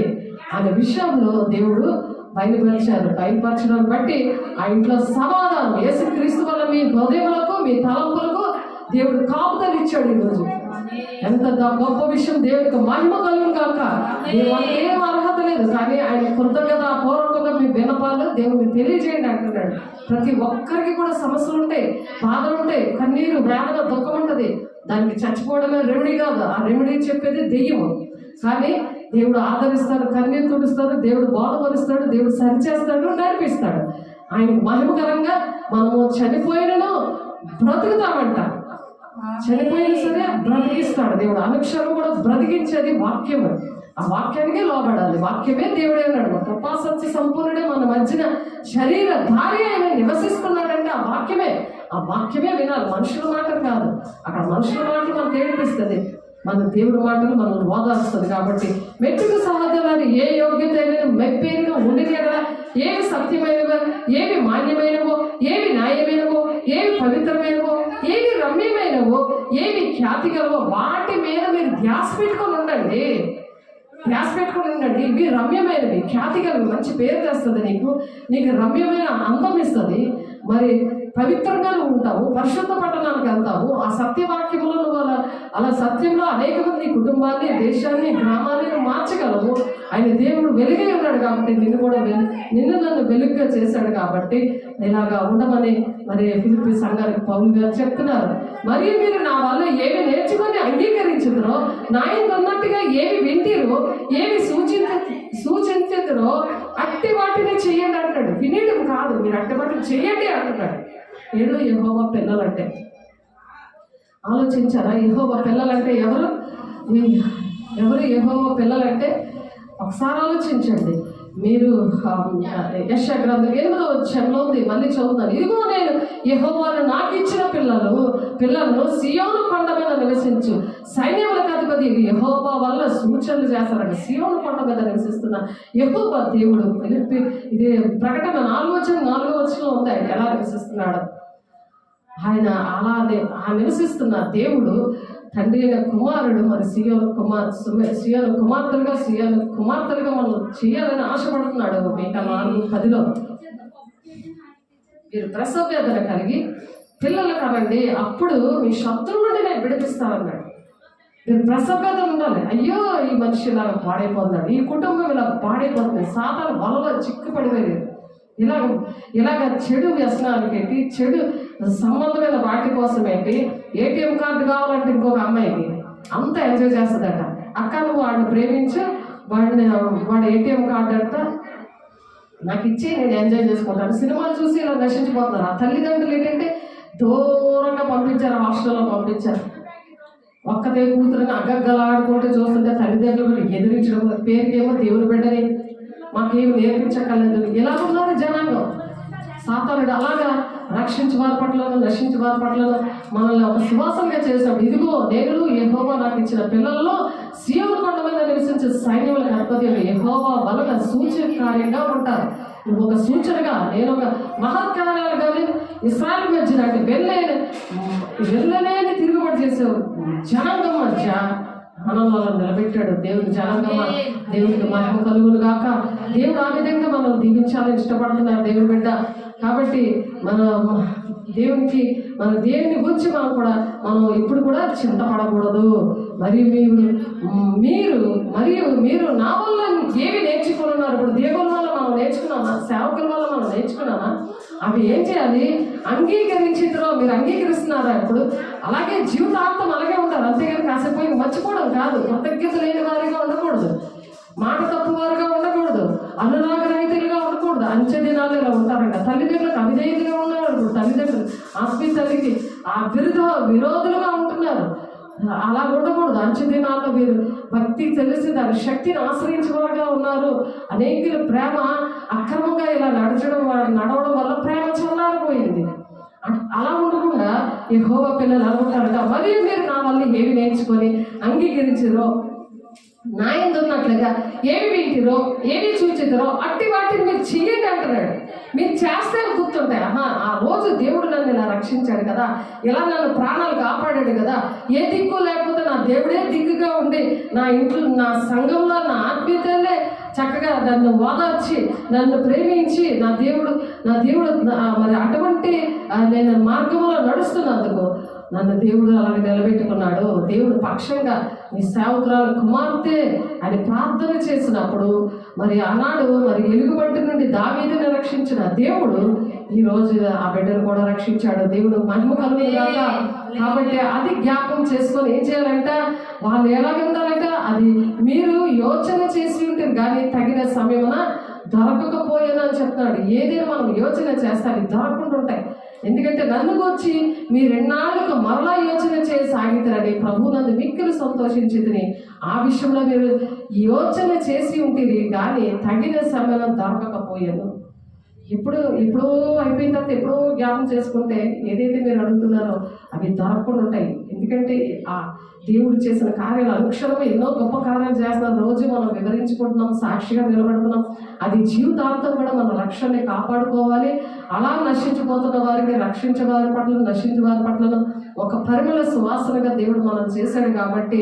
[SPEAKER 1] అనే విషయంలో దేవుడు బయలుపరచడం బట్టి ఆ ఇంట్లో సమాధానం యేసుక్రీస్తు వల్ల మీ హృదయములకు మీ తలంపులకు దేవుడు కాపుదలు ఇచ్చాడు. ఈరోజు ఎంత గొప్ప విషయం. దేవుడికి మహిమ కలుగును గాక. వాళ్ళకి ఏం అర్హత లేదు కానీ ఆయన కృతజ్ఞత పూర్వకంగా మీ విన్నపాలు దేవుడికి తెలియజేయండి అంటున్నాడు. ప్రతి ఒక్కరికి కూడా సమస్యలు ఉంటాయి, బాధలు ఉంటాయి, కన్నీరు వేదన దుఃఖం ఉంటుంది. దానికి చచ్చిపోవడమే రెమెడీ కాదు. ఆ రెమెడీ చెప్పేది దెయ్యము. కానీ దేవుడు ఆదరిస్తాడు, కన్నీరు తుడుస్తాడు, దేవుడు బోధపరుస్తాడు, దేవుడు సరిచేస్తాడు, నడిపిస్తాడు. ఆయనకు మహిమకరంగా మనము చనిపోయినను బ్రతుకుతామంట. చనిపోయినా సరే బ్రతికిస్తాడు దేవుడు. అనుక్షరం కూడా బ్రతికించేది వాక్యము. ఆ వాక్యానికి లోబడాలి. వాక్యమే దేవుడే అన్నాడు. కృపా సత్య సంపూర్ణుడే మన మధ్యన శరీరధారి ఆయన నివసిస్తున్నాడంటే ఆ వాక్యమే వినాలి. మనుషుల మాటలు కాదు. అక్కడ మనుషుల మాటలు మనకు ఏడిపిస్తుంది, మన దేవుడి మాటలు మనల్ని ఓదారుస్తుంది. కాబట్టి మెట్టుకు సహజాలని ఏ యోగ్యత మెప్పేరుగా ఉండి కదా, ఏవి సత్యమైనవో, ఏవి మాన్యమైనవో, ఏవి న్యాయమైనవో, ఏవి పవిత్రమైనవో, ఏవి రమ్యమైనవో, ఏవి ఖ్యాతి గలవో వాటి మీద మీరు ధ్యాస పెట్టుకొని ఉండండి. ఇవి రమ్యమైనవి, ఖ్యాతి గలవి, మంచి పేరు తెస్తుంది నీకు రమ్యమైన అందం ఇస్తుంది. మరి పవిత్రంగానే ఉంటావు, పరిశుద్ధ పట్టణానికి వెళ్తావు. ఆ సత్యవాక్యములో నువ్వు అలా సత్యంలో అనేక మంది కుటుంబాన్ని, దేశాన్ని, గ్రామాన్ని మార్చగలవు. ఆయన దేవుడు వెలుగై ఉన్నాడు కాబట్టి నిన్ను నన్ను వెలుగుగా చేశాడు కాబట్టి ఇలాగా ఉండమని మరి ఫిలిప్పీ సంఘానికి పౌలు గారు చెప్తున్నారు. మరియు మీరు నా వల్ల ఏమి నేర్చుకొని అంగీకరించుదురో, నా యందు ఉన్నట్టుగా ఏమి వింటిరో, ఏమి సూచించుదురో అట్టి వాటిని చెయ్యండి అంటాడు. వినేయడం కాదు, మీరు అట్టి వాటిని చెయ్యండి అంటున్నాడు. ఏదో యెహోవా పిల్లలంటే ఆలోచించారా? యెహోవా పిల్లలంటే ఎవరు? యెహోవా పిల్లలంటే ఒకసారి ఆలోచించండి. మీరు యెషయా గ్రంథం 8వ అధ్యాయంలో ఉంది, మళ్ళీ చదువుతాను. ఇదిగో నేను యెహోవాను నాకు ఇచ్చిన పిల్లలను సియోను కొండ మీద నివసించు సైన్యములకు అధిపతి యెహోవా వల్ల సూచనలు చేస్తారంట. సియోను కొండ మీద నివసిస్తున్న యెహోవా దేవుడు. ఇది ప్రకటన 4వ వచనంలో ఉంది ఆయన ఎలా నివసిస్తున్నాడు. ఆయన అలానే నివసిస్తున్న దేవుడు తండ్రి అయిన కుమారుడు మరి సియోను కుమార్తెలుగా మనం చేయాలని ఆశపడుతున్నాడు. మీక 4:10 మీరు ప్రసవ వేదన కలిగి పిల్లలు కనండి, అప్పుడు మీ శత్రువు నుండి నేను విడిపిస్తానన్నాడు. మీరు ప్రసవ వేదన ఉండాలి. అయ్యో ఈ మనిషి ఇలాగ పాడైపోతున్నాడు, ఈ కుటుంబం ఇలా పాడైపోతుంది, సాతాను వలలో చిక్కుపడిపోయింది, ఇలాగ చెడు వ్యసనానికి ఏంటి, చెడు సంబంధమైన వాటి కోసం ఏంటి, ఏటీఎం కార్డు కావాలంటే ఇంకొక అమ్మాయికి అంత ఎంజాయ్ చేస్తుందట. అక్క నువ్వు వాడిని ప్రేమించు, వాడు ఏటీఎం కార్డు అంట నాకు ఇచ్చి నేను ఎంజాయ్ చేసుకుంటాను. సినిమాలు చూసి ఇలా నశించిపోతున్నారు. ఆ తల్లిదండ్రులు ఏంటంటే దూరంగా పంపించారు, హాస్టల్లో పంపించారు. ఒక్కతే కూతురుని అగ్గగ్గలాడుకుంటూ చూస్తుంటే తల్లిదండ్రులు ఎదిరించడం, పేరుకేమో దేవుని బిడ్డని మాకేమి నేర్పించక్కర్లేదు. ఇలా ఉన్నారు జనాంగం. సాతానుడు అలాగా రక్షించి వారి పట్లను నశించి వారి పట్లను మనల్ని ఒక సువాసనగా చేసినప్పుడు, ఇదిగో నేను యెహోవా నాకు ఇచ్చిన పిల్లలలో సియోను కొండ మీద నివసించే సైన్యములకు అధిపతి యెహోవా వలన సూచకార్యంగా ఉంటారు. నువ్వు ఒక సూచనగా, నేను ఒక మహత్కార్యాలు కానీ ఇశ్రాయేలు మధ్య అంటే వెళ్ళలేని తిరుగుబాటు చేసే జనాంగం మధ్య మనల్ని నిలబెట్టాడు దేవుని. జనాంగమ దేవునికి మహిమ కలుగును గాక. దేవుడు ఆ విధంగా మనం దీవించాలని ఇష్టపడుతున్నారు దేవుని బిడ్డ. కాబట్టి మన దేవుని గురించి మనం ఇప్పుడు కూడా చింతపడకూడదు. మరియు మీరు నా వల్ల ఏమి నేర్చుకున్నారు? ఇప్పుడు దేవుని వల్ల మనం నేర్చుకున్నామా? సేవకుల వల్ల మనం నేర్చుకున్నామా? అవి ఏం చేయాలి? అంగీకరించిద్రో మీరు అంగీకరిస్తున్నారా? ఇప్పుడు అలాగే జీవితాంతం అలాగే ఉంటారు. అంతేగాని కాసేపు మర్చిపోవడం కాదు. కృతజ్ఞత లేని వారిగా ఉండకూడదు, మాట తప్పు వారిగా ఉండకూడదు, అనురాగ రహితులుగా ఉండకూడదు. అంచె దినాలు ఇలా ఉంటారంట. తల్లిదండ్రులకు అవిధేయులుగా ఉన్నారు. ఇప్పుడు తల్లిదండ్రులు ఆత్మీయ తల్లికి విరోధులుగా ఉంటున్నారు. అలా ఉండకూడదు. అంచె దినాల్లో మీరు భక్తి తెలిసి దాని శక్తిని ఆశ్రయించేవారుగా ఉన్నారు. అనేకుల ప్రేమ అక్రమంగా ఇలా నడవడం వల్ల ప్రేమ చల్లారిపోయింది. అలా ఉండకుండా యెహోవా పిల్లలు అనుకుంటారట. మరియు మీరు నా వల్ల ఏమి నేర్చుకొని అంగీకరించారో, నా యందు ఉన్నట్లుగా ఏమి వింటిరో, ఏమి చూచిరో అట్టి వాటిని మీరు చెయ్యండి అంటున్నాడు. మీరు చేస్తే గుర్తుంటాయి. ఆ రోజు దేవుడు నన్ను ఇలా రక్షించాడు కదా, ఇలా నన్ను ప్రాణాలు కాపాడాడు కదా, ఏ దిక్కు లేకపోతే నా దేవుడే దిక్కుగా ఉండి నా ఇంట్లో నా సంఘంలో నా ఆత్మీయతలే చక్కగా నన్ను ఓదార్చి నన్ను ప్రేమించి నా దేవుడు మరి అటువంటి నేను మార్గంలో నడుస్తున్నందుకు నన్ను దేవుడు అలాగే నిలబెట్టుకున్నాడు. దేవుడు పక్షంగా నీ సేవకురాలు కుమార్తె అని ప్రార్థన చేసినప్పుడు మరి ఆనాడు మరి ఎలుగుబంటి నుండి దావీదుని రక్షించిన దేవుడు ఈరోజు ఆ బిడ్డను కూడా రక్షించాడు. దేవుడు మహిమ కలుగుగాక. కాబట్టి అది జ్ఞాపకం చేసుకొని ఏం చేయాలంట? వాళ్ళు ఎలాగుండాలంట? అది మీరు యోచన చేసి ఉంటారు కానీ తగిన సమయమున దొరకకపోయాను అని చెప్తున్నాడు. ఏదైనా మనం యోచన చేస్తే అవి దొరకకుండా ఉంటాయి. ఎందుకంటే నన్ను వచ్చి మీరు ఎన్నాళ్ళకు మరలా యోచన చేసి సాగితారని ప్రభు నన్ను మిక్కిలి సంతోషించింది. ఆ విషయంలో మీరు యోచన చేసి ఉంటుంది కానీ తగిన సమయం దొరకకపోయాను. ఎప్పుడో అయిపోయిన తర్వాత ఎప్పుడో జ్ఞాపం చేసుకుంటే ఏదైతే మీరు అడుగుతున్నారో అవి దొరకకుండా ఉంటాయి. ఎందుకంటే ఆ దేవుడు చేసిన కార్యాలు అనుక్షణం ఎన్నో గొప్ప కార్యాలు చేస్తున్నాం. రోజు మనం వివరించుకుంటున్నాం, సాక్షిగా నిలబడుతున్నాం. అది జీవితాంతం కూడా మన రక్షణని కాపాడుకోవాలి. అలా నశించిపోతున్న వారికి రక్షించే వారి పట్ల, నశించే వారి పట్ల ఒక పరిమళ సువాసనగా దేవుడు మనం చేశాడు. కాబట్టి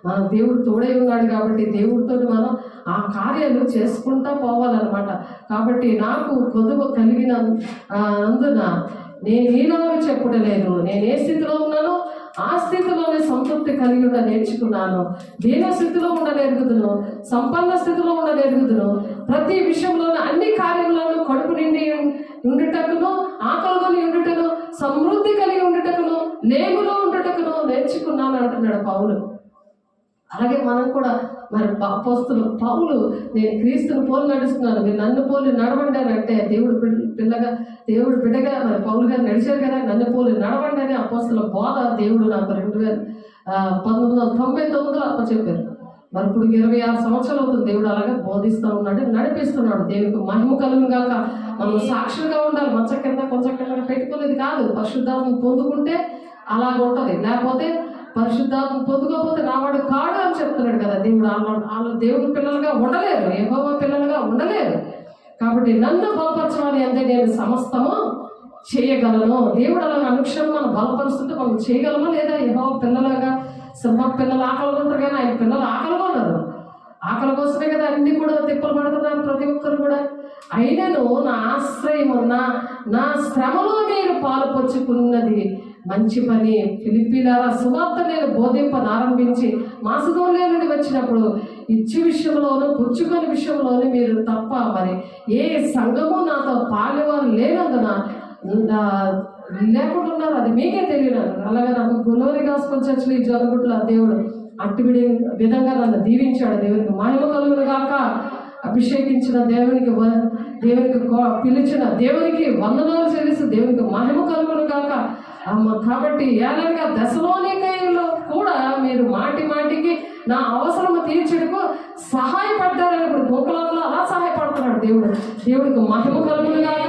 [SPEAKER 1] మన దేవుడు తోడై ఉన్నాడు. కాబట్టి దేవుడితో మనం ఆ కార్యాలు చేసుకుంటా పోవాలన్నమాట. కాబట్టి నాకు కొదువ కలిగిన అందున నేను ఈరోజు చెప్పడలేదు. నేను ఏ స్థితిలో ఉన్నానో ఆ స్థితిలోనే సంతృప్తి కలిగి ఉండ నేర్చుకున్నాను. దీన స్థితిలో ఉండనేరుగుదును, సంపన్న స్థితిలో ఉండనేరుగుదును. ప్రతి విషయంలోనూ అన్ని కార్యంలోనూ కడుపు నిండి ఉండుటకును, ఆకలిని ఉండుటను, సమృద్ధి కలిగి ఉండుటకును, లేములో ఉండుటకును నేర్చుకున్నాను అంటున్నాడు పౌలు. అలాగే మనం కూడా మరి అపోస్తలుడు పౌలు, నేను క్రీస్తుని పోలి నడుస్తున్నాను, మీరు నన్ను పోలి నడవండి అని అంటే దేవుడు బిడ్డగా మరి పౌలు గారు నడిచారు కదా, నన్ను పోలి నడవండి అని అపోస్తలుల బోధ దేవుడు నాకు 1999లో అప్పచెప్పారు. మరి ఇప్పుడు 26 సంవత్సరాలు అవుతుంది దేవుడు అలాగే బోధిస్తూ ఉన్నాడు, నడిపిస్తున్నాడు. దేవునికి మహిమ కలుగును గాక. మనం సాక్షులుగా ఉండాలి. మంచం కింద కొంచెం కింద పెట్టుకోలేదు కాదు. పరిశుద్ధాత్మ పొందుకుంటే అలాగ ఉంటుంది, లేకపోతే పరిశుద్ధాత్మ పొందుకోకపోతే నావాడు కాడు అని చెప్తున్నాడు కదా దేవుడు. వాళ్ళు దేవుడి పిల్లలుగా ఉండలేరు, యెహోవా పిల్లలుగా ఉండలేరు. కాబట్టి నన్ను బలపరచమని అంటే నేను సమస్తము చేయగలను. దేవుడు అలాగ అనుక్షణం మనం బలపరుస్తుంటే మనం చేయగలమా లేదా? యెహోవా పిల్లలుగా సింహ పిల్లలు ఆకలి ఉంటారు కానీ ఆయన పిల్లలు ఆకలిగా ఉన్నారు. ఆకలి కోసమే కదా అన్ని కూడా తిప్పలు పడుతున్నారు ప్రతి ఒక్కరు కూడా. అయినను నా ఆశ్రయం నా శ్రమలో నేను పాలు పంచుకున్నది మంచి పని. ఫిలిప్పీలారా, సువార్త నేను బోధింపనారంభించి మాసిదోనియ నుండి వచ్చినప్పుడు ఇచ్చి విషయంలోనూ పుచ్చుకొని విషయంలోనూ మీరు తప్ప మరి ఏ సంఘము నాతో పాలేవారు లేనందున లేకుండా ఉన్నారు. అది మీకే తెలియదు. అలాగే నాకు గ్లోరీ గాస్పెల్ చర్చ్లో ఈ జరుగుట్ల దేవుడు అట్టి విధంగా నన్ను దీవించాడు. దేవునికి మహిమ కలుగును గాక. అభిషేకించిన దేవునికి పిలిచిన దేవునికి వందనాలు చెల్లిస్తూ దేవునికి మహిమ కలుగును గాక. కాబట్టి ఏలనగా దశలోనికైలో కూడా మీరు మాటి మాటికి నా అవసరము తీర్చుటకు సహాయపడ్డారని ఇప్పుడు గోకులంలో అలా సహాయపడుతున్నాడు దేవుడు. దేవుడికి మహిమ కలుగును గాక.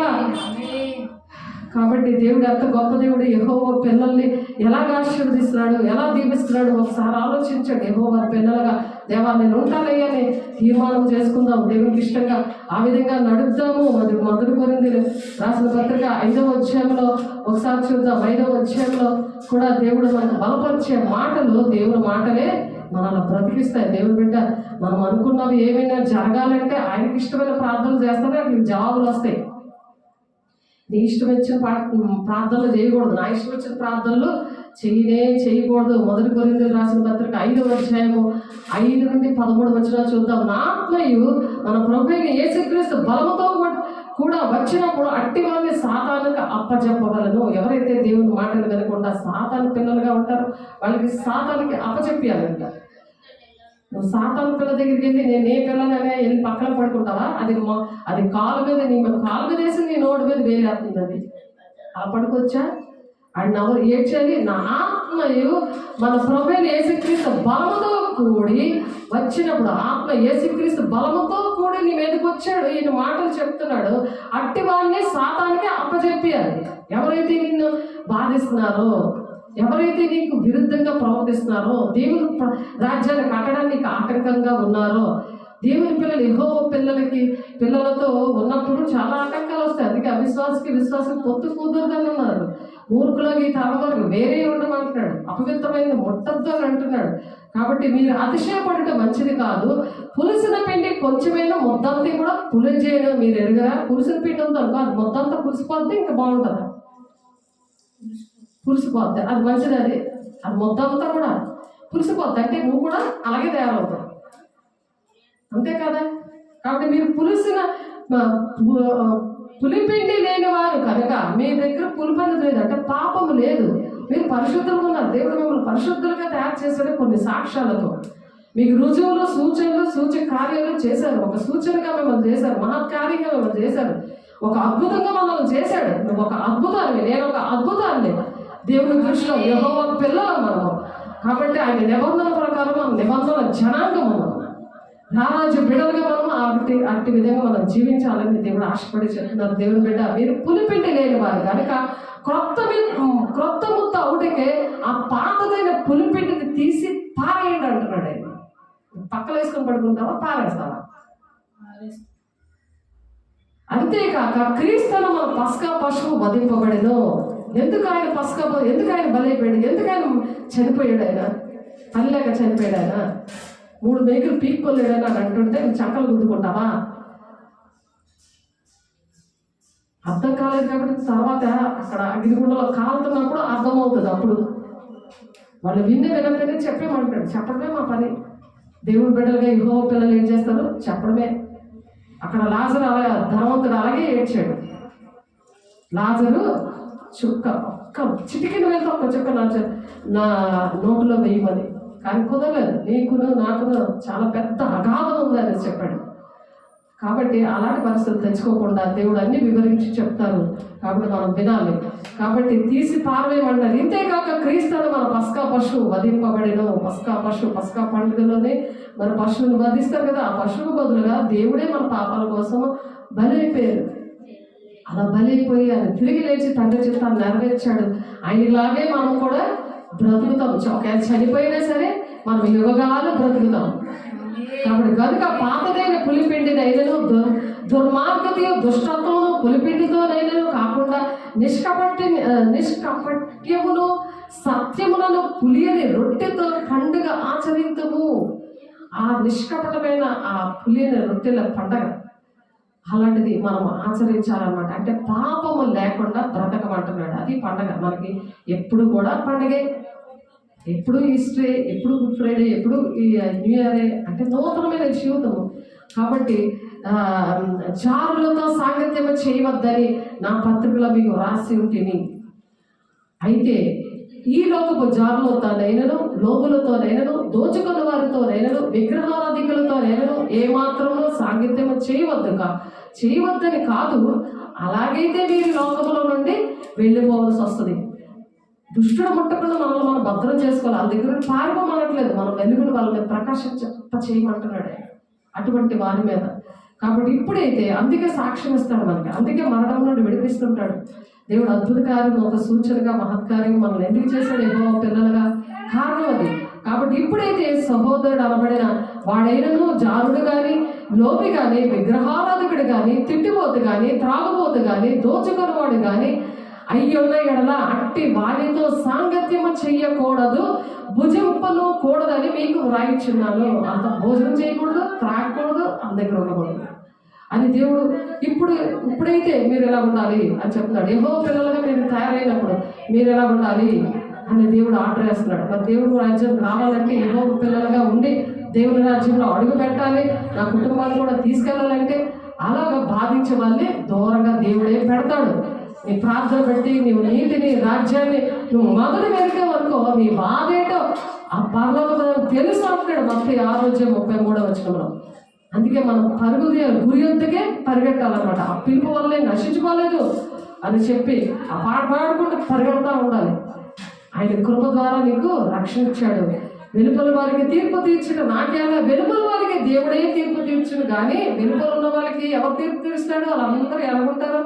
[SPEAKER 1] కాబట్టి దేవుడు ఎంత గొప్ప దేవుడు. యెహోవా పిల్లల్ని ఎలాగ ఆశీర్వదిస్తున్నాడు, ఎలా దీవిస్తున్నాడు ఒకసారి ఆలోచించండి. యెహోవా పిల్లలుగా దేవా నేను ఉంటానయ్యా అని తీర్మానం చేసుకుందాం. దేవునికి ఇష్టంగా ఆ విధంగా నడుద్దాము. మొదటి కొరింథీయులకు రాసిన పత్రిక 5వ అధ్యాయంలో ఒకసారి చూద్దాం. 5వ అధ్యాయంలో కూడా దేవుడు మనకు బలపరిచే మాటలు, దేవుడి మాటలే మనల్ని బ్రతికిస్తాయి. దేవుడి బిడ్డ మనం అనుకున్నవి ఏమైనా జరగాలంటే ఆయనకి ఇష్టమైన ప్రార్థనలు చేస్తేనే అట్లా జవాబులు వస్తాయి. నీ ఇష్టం వచ్చిన ప్రార్థనలు చేయకూడదు, నా ఇష్టం వచ్చిన ప్రార్థనలు చేయకూడదు. మొదటి కొరింథీయులకు రాసిన పత్రిక 5వ అధ్యాయము 5 నుండి 13 వచనాలు చూద్దాం. నా ఆత్మయు మన ప్రభువైన యేసుక్రీస్తు బలముతో కూడా వచ్చినప్పుడు అట్టి వారిని సాతానుకు అప్పచెప్పగలను. ఎవరైతే దేవుని మాటలు వినకుండా సాతాను పిల్లలుగా ఉంటారో వాళ్ళకి సాతానికి అప్పచెప్పాలంట. నువ్వు సాతాను పిల్ల దగ్గరికి వెళ్ళి నేను ఏ పిల్లలనే వెళ్ళి పక్కన పడుకుంటావా? అది కాలు మీద వేసి నీ నోటి మీద వేలేస్తుంది. అది అలా పడుకోవచ్చా? అండ్ ఎవరు ఏడ్చేది? నా ఆత్మయు మన ప్రభువైన యేసుక్రీస్తు బలముతో కూడి వచ్చినప్పుడు, ఆత్మ యేసుక్రీస్తు బలముతో కూడి నీ మీదకి వచ్చాడు, ఈయన మాటలు చెప్తున్నాడు. అట్టి వారిని సాతానికి అప్పచెప్పాలి. ఎవరైతే నిన్ను బాధిస్తున్నారో, ఎవరైతే నీకు విరుద్ధంగా ప్రవర్తిస్తున్నారో, దేవుని రాజ్యాన్ని కట్టడానికి ఆటంకంగా ఉన్నారో, దేవుని పిల్లలు యెహోవా పిల్లలతో ఉన్నప్పుడు చాలా ఆటంకాలు వస్తాయి. అందుకే అవిశ్వాసకి విశ్వాసం పొత్తు కుదరదని ఉన్నారు. మూర్ఖులకి తలవరకు వేరే ఉండమంటున్నాడు. అపవిత్రమైన ముట్టద్దు అని అంటున్నాడు. కాబట్టి మీరు అతిశయపడటం మంచిది కాదు. పులిసిన పిండి కొంచెమైనా మొత్తంతా కూడా పులిచేయడం మీరు ఎరుగరా? పులిసిన పిండి ఉందో అది మొత్తంతా పులిసిపోద్ది, ఇంకా బాగుంటుందా? పులిసిపోద్ది. అది మంచిది. అది మొత్తంతా కూడా పులిసిపోద్ది అంటే నువ్వు కూడా అలాగే తయారవుతావు, అంతే కదా? కాబట్టి మీరు పులిపిండి లేని వారు కనుక మీ దగ్గర పులిపంది లేదు అంటే పాపము లేదు, మీరు పరిశుద్ధులుగా ఉన్నారు. దేవుడు మిమ్మల్ని పరిశుద్ధులుగా తయారు చేశాడు కొన్ని సాక్ష్యాలతో. మీకు రుజువులు, సూచనలు, సూచక కార్యాలు చేశారు. ఒక సూచనగా మిమ్మల్ని చేశారు, మహత్కార్యంగా మిమ్మల్ని చేశారు, ఒక అద్భుతంగా మనల్ని చేశాడు. నువ్వు ఒక అద్భుతాన్ని, నేను ఒక అద్భుతాన్ని దేవుని దృష్టిలో. యెహోవా పిల్లలు మనము. కాబట్టి ఆయన నిబంధన ప్రకారం మనం నిబంధన జనాంగము, రారాజు బిడ్డలుగా మనం అట్టి విధంగా మనం జీవించాలని దేవుడు ఆశపడి చెప్తున్నారు. దేవుని బిడ్డ మీరు పులిపిండి లేని వారు కనుక క్రొత్త ముద్ద ఒకటికే ఆ పాతదైన పులిపిండిని తీసి పారేయండి అంటున్నాడు. ఆయన పక్కన వేసుకొని పడుకుంటావా, పారేస్తావా? అంతేకాక క్రీస్తును మన పస్కా పశువు వధింపబడెను. ఎందుకు ఆయన ఎందుకు ఆయన బలైపోయాడు? ఎందుకు ఆయన చనిపోయాడు? ఆయన పనిలేక చనిపోయాడు. ఆయన 3 మేకులు పీక్కోలేడని అని అంటుంటే నువ్వు చక్కలు గుద్దుకుంటావా? అర్థం కాలేదు కాబట్టి తర్వాత అక్కడ అగ్నిగుండంలో కాలుతున్నప్పుడు అర్థమవుతుంది. అప్పుడు వాళ్ళు వినకపోతే చెప్పేమంటాడు. చెప్పడమే మా పని. దేవుని బిడ్డలుగా యెహోవా పిల్లలు ఏం చేస్తారు? చెప్పడమే. అక్కడ లాజరు ధనవంతుడు అలాగే ఏడ్చాడు. లాజరు ఒక్క చిటికిన వెళ్తే ఒక్క చుక్క నా నోటులో వేయమని, కానీ కుదరలేదు. నీకును నాకును చాలా పెద్ద అగాధం ఉందని చెప్పాడు. కాబట్టి అలాంటి పరిస్థితులు తెచ్చుకోకుండా దేవుడు అన్ని వివరించి చెప్తారు. కాబట్టి మనం వినాలి. కాబట్టి తీసి పారవేయమన్నారు. ఇంతేకాక క్రీస్తును మన పస్కా పశువు వధింపబడిన పస్కా పండుగలోనే మన పశువుని వధిస్తారు కదా. ఆ పశువు బదులుగా దేవుడే మన పాపాల కోసం బలి అయిపోయారు. అలా బలి అయిపోయి ఆయన తిరిగి లేచి తండ్రి చిత్తాన్ని నెరవేర్చాడు. ఆయనలాగే మనం కూడా బ్రతుకుతాం. ఒకవేళ చనిపోయినా సరే మనం యుగగాలు బ్రతుకుతాం. కాబట్టి కనుక పాతదైన పులిపిండినైనను దుర్మార్గతయు దుష్టత్వము పులిపిండితోనైనను కాకుండా నిష్కపట్యమును సత్యములను పులియని రొట్టెతో పండుగ ఆచరించము. ఆ నిష్కపటమైన ఆ పులియని రొట్టెల పండగ అలాంటిది మనం ఆచరించాలన్నమాట. అంటే పాపము లేకుండా బ్రతకమంటున్నాడు. అది పండగ. మనకి ఎప్పుడు కూడా పండగే. ఎప్పుడు ఈస్టరే, ఎప్పుడు గుడ్ ఫ్రైడే, ఎప్పుడు న్యూ ఇయరే. అంటే నూతనమైన జీవితము. కాబట్టి జారులతో సాంగత్యం చేయవద్దని నా పత్రికలో మీకు రాసి ఉంటుంది. అయితే ఈ లోకపు జారులతోనైనను లోగులతోనైనను దోచుకున్న వారితోనైనను విగ్రహారాధికులతోనైనను ఏమాత్రము సాంగత్యము చేయవద్దని కాదు. అలాగైతే మీరు లోకముల నుండి వెళ్ళిపోవలసి వస్తుంది. దుష్టుడు ముట్టకుండా మనల్ని మనం భద్రం చేసుకోవాలి. వాళ్ళ దగ్గర పారిపోమనట్లేదు. మనం వెలుగును వాళ్ళని చేయమంటున్నాడు అటువంటి వారి మీద. కాబట్టి ఇప్పుడైతే అందుకే సాక్ష్యం ఇస్తాడు మనకి. అందుకే మరణం నుండి విడిపిస్తుంటాడు దేవుడు. అద్భుత కార్యం, ఒక సూచనగా మహత్కార్యం మనల్ని ఎందుకు చేశాడు? యెహోవా పిల్లలుగా కారణం అది. కాబట్టి ఇప్పుడైతే సహోదరుడు అనబడిన వాడైనను జారుడు కానీ లోబి కానీ విగ్రహారాధకుడు కానీ తిట్టిపోతు కానీ త్రాగుబోతు కానీ దోచుకున్నవాడు కానీ అయ్యున్న ఎడల అట్టి వారితో సాంగత్యము చెయ్యకూడదు, భుజింపను కూడదని మీకు వ్రాయిచున్నాను. అంత భోజనం చేయకూడదు, త్రాగకూడదు, అంత దగ్గర ఉండకూడదు అని దేవుడు ఇప్పుడైతే మీరు ఎలా ఉండాలి అని చెప్తున్నాడు. యెహోవా పిల్లలుగా మీరు తయారైనప్పుడు మీరు ఎలా ఉండాలి అని దేవుడు ఆర్డర్ వేస్తున్నాడు. మరి దేవుడు రాజ్యం రావాలంటే యెహోవా పిల్లలుగా ఉండి దేవుని రాజ్యంలో అడుగు పెట్టాలి. నా కుటుంబాన్ని కూడా తీసుకెళ్ళాలంటే అలాగా బాధించే వాళ్ళని దూరంగా దేవుడే పెడతాడు. నీ ప్రార్థన బట్టి నీవు నీతిని రాజ్యాన్ని నువ్వు మొదలు పెరిగే వరకు నీ బాధ ఏంటో ఆ పర్లోక తెలుసు అంటాడు మత్తయి 6:33. అందుకే మనం గురి యొద్దకే పరిగెట్టాలన్నమాట. ఆ పిలుపు వల్లే నశించుకోలేదు అని చెప్పి ఆ పాట పాడుకుంటూ పరిగెడతా ఉండాలి. ఆయన కృప ద్వారా నీకు రక్షణ ఇచ్చాడు. వెలుపల వారికి తీర్పు తీర్చుడు నాకేలా? వెలుపల వారికి దేవుడే తీర్పు తీర్చుడు కానీ వెలుపల ఉన్న వాళ్ళకి ఎవరు తీర్పు తీరుస్తాడు? వాళ్ళందరూ ఎలా ఉంటారు?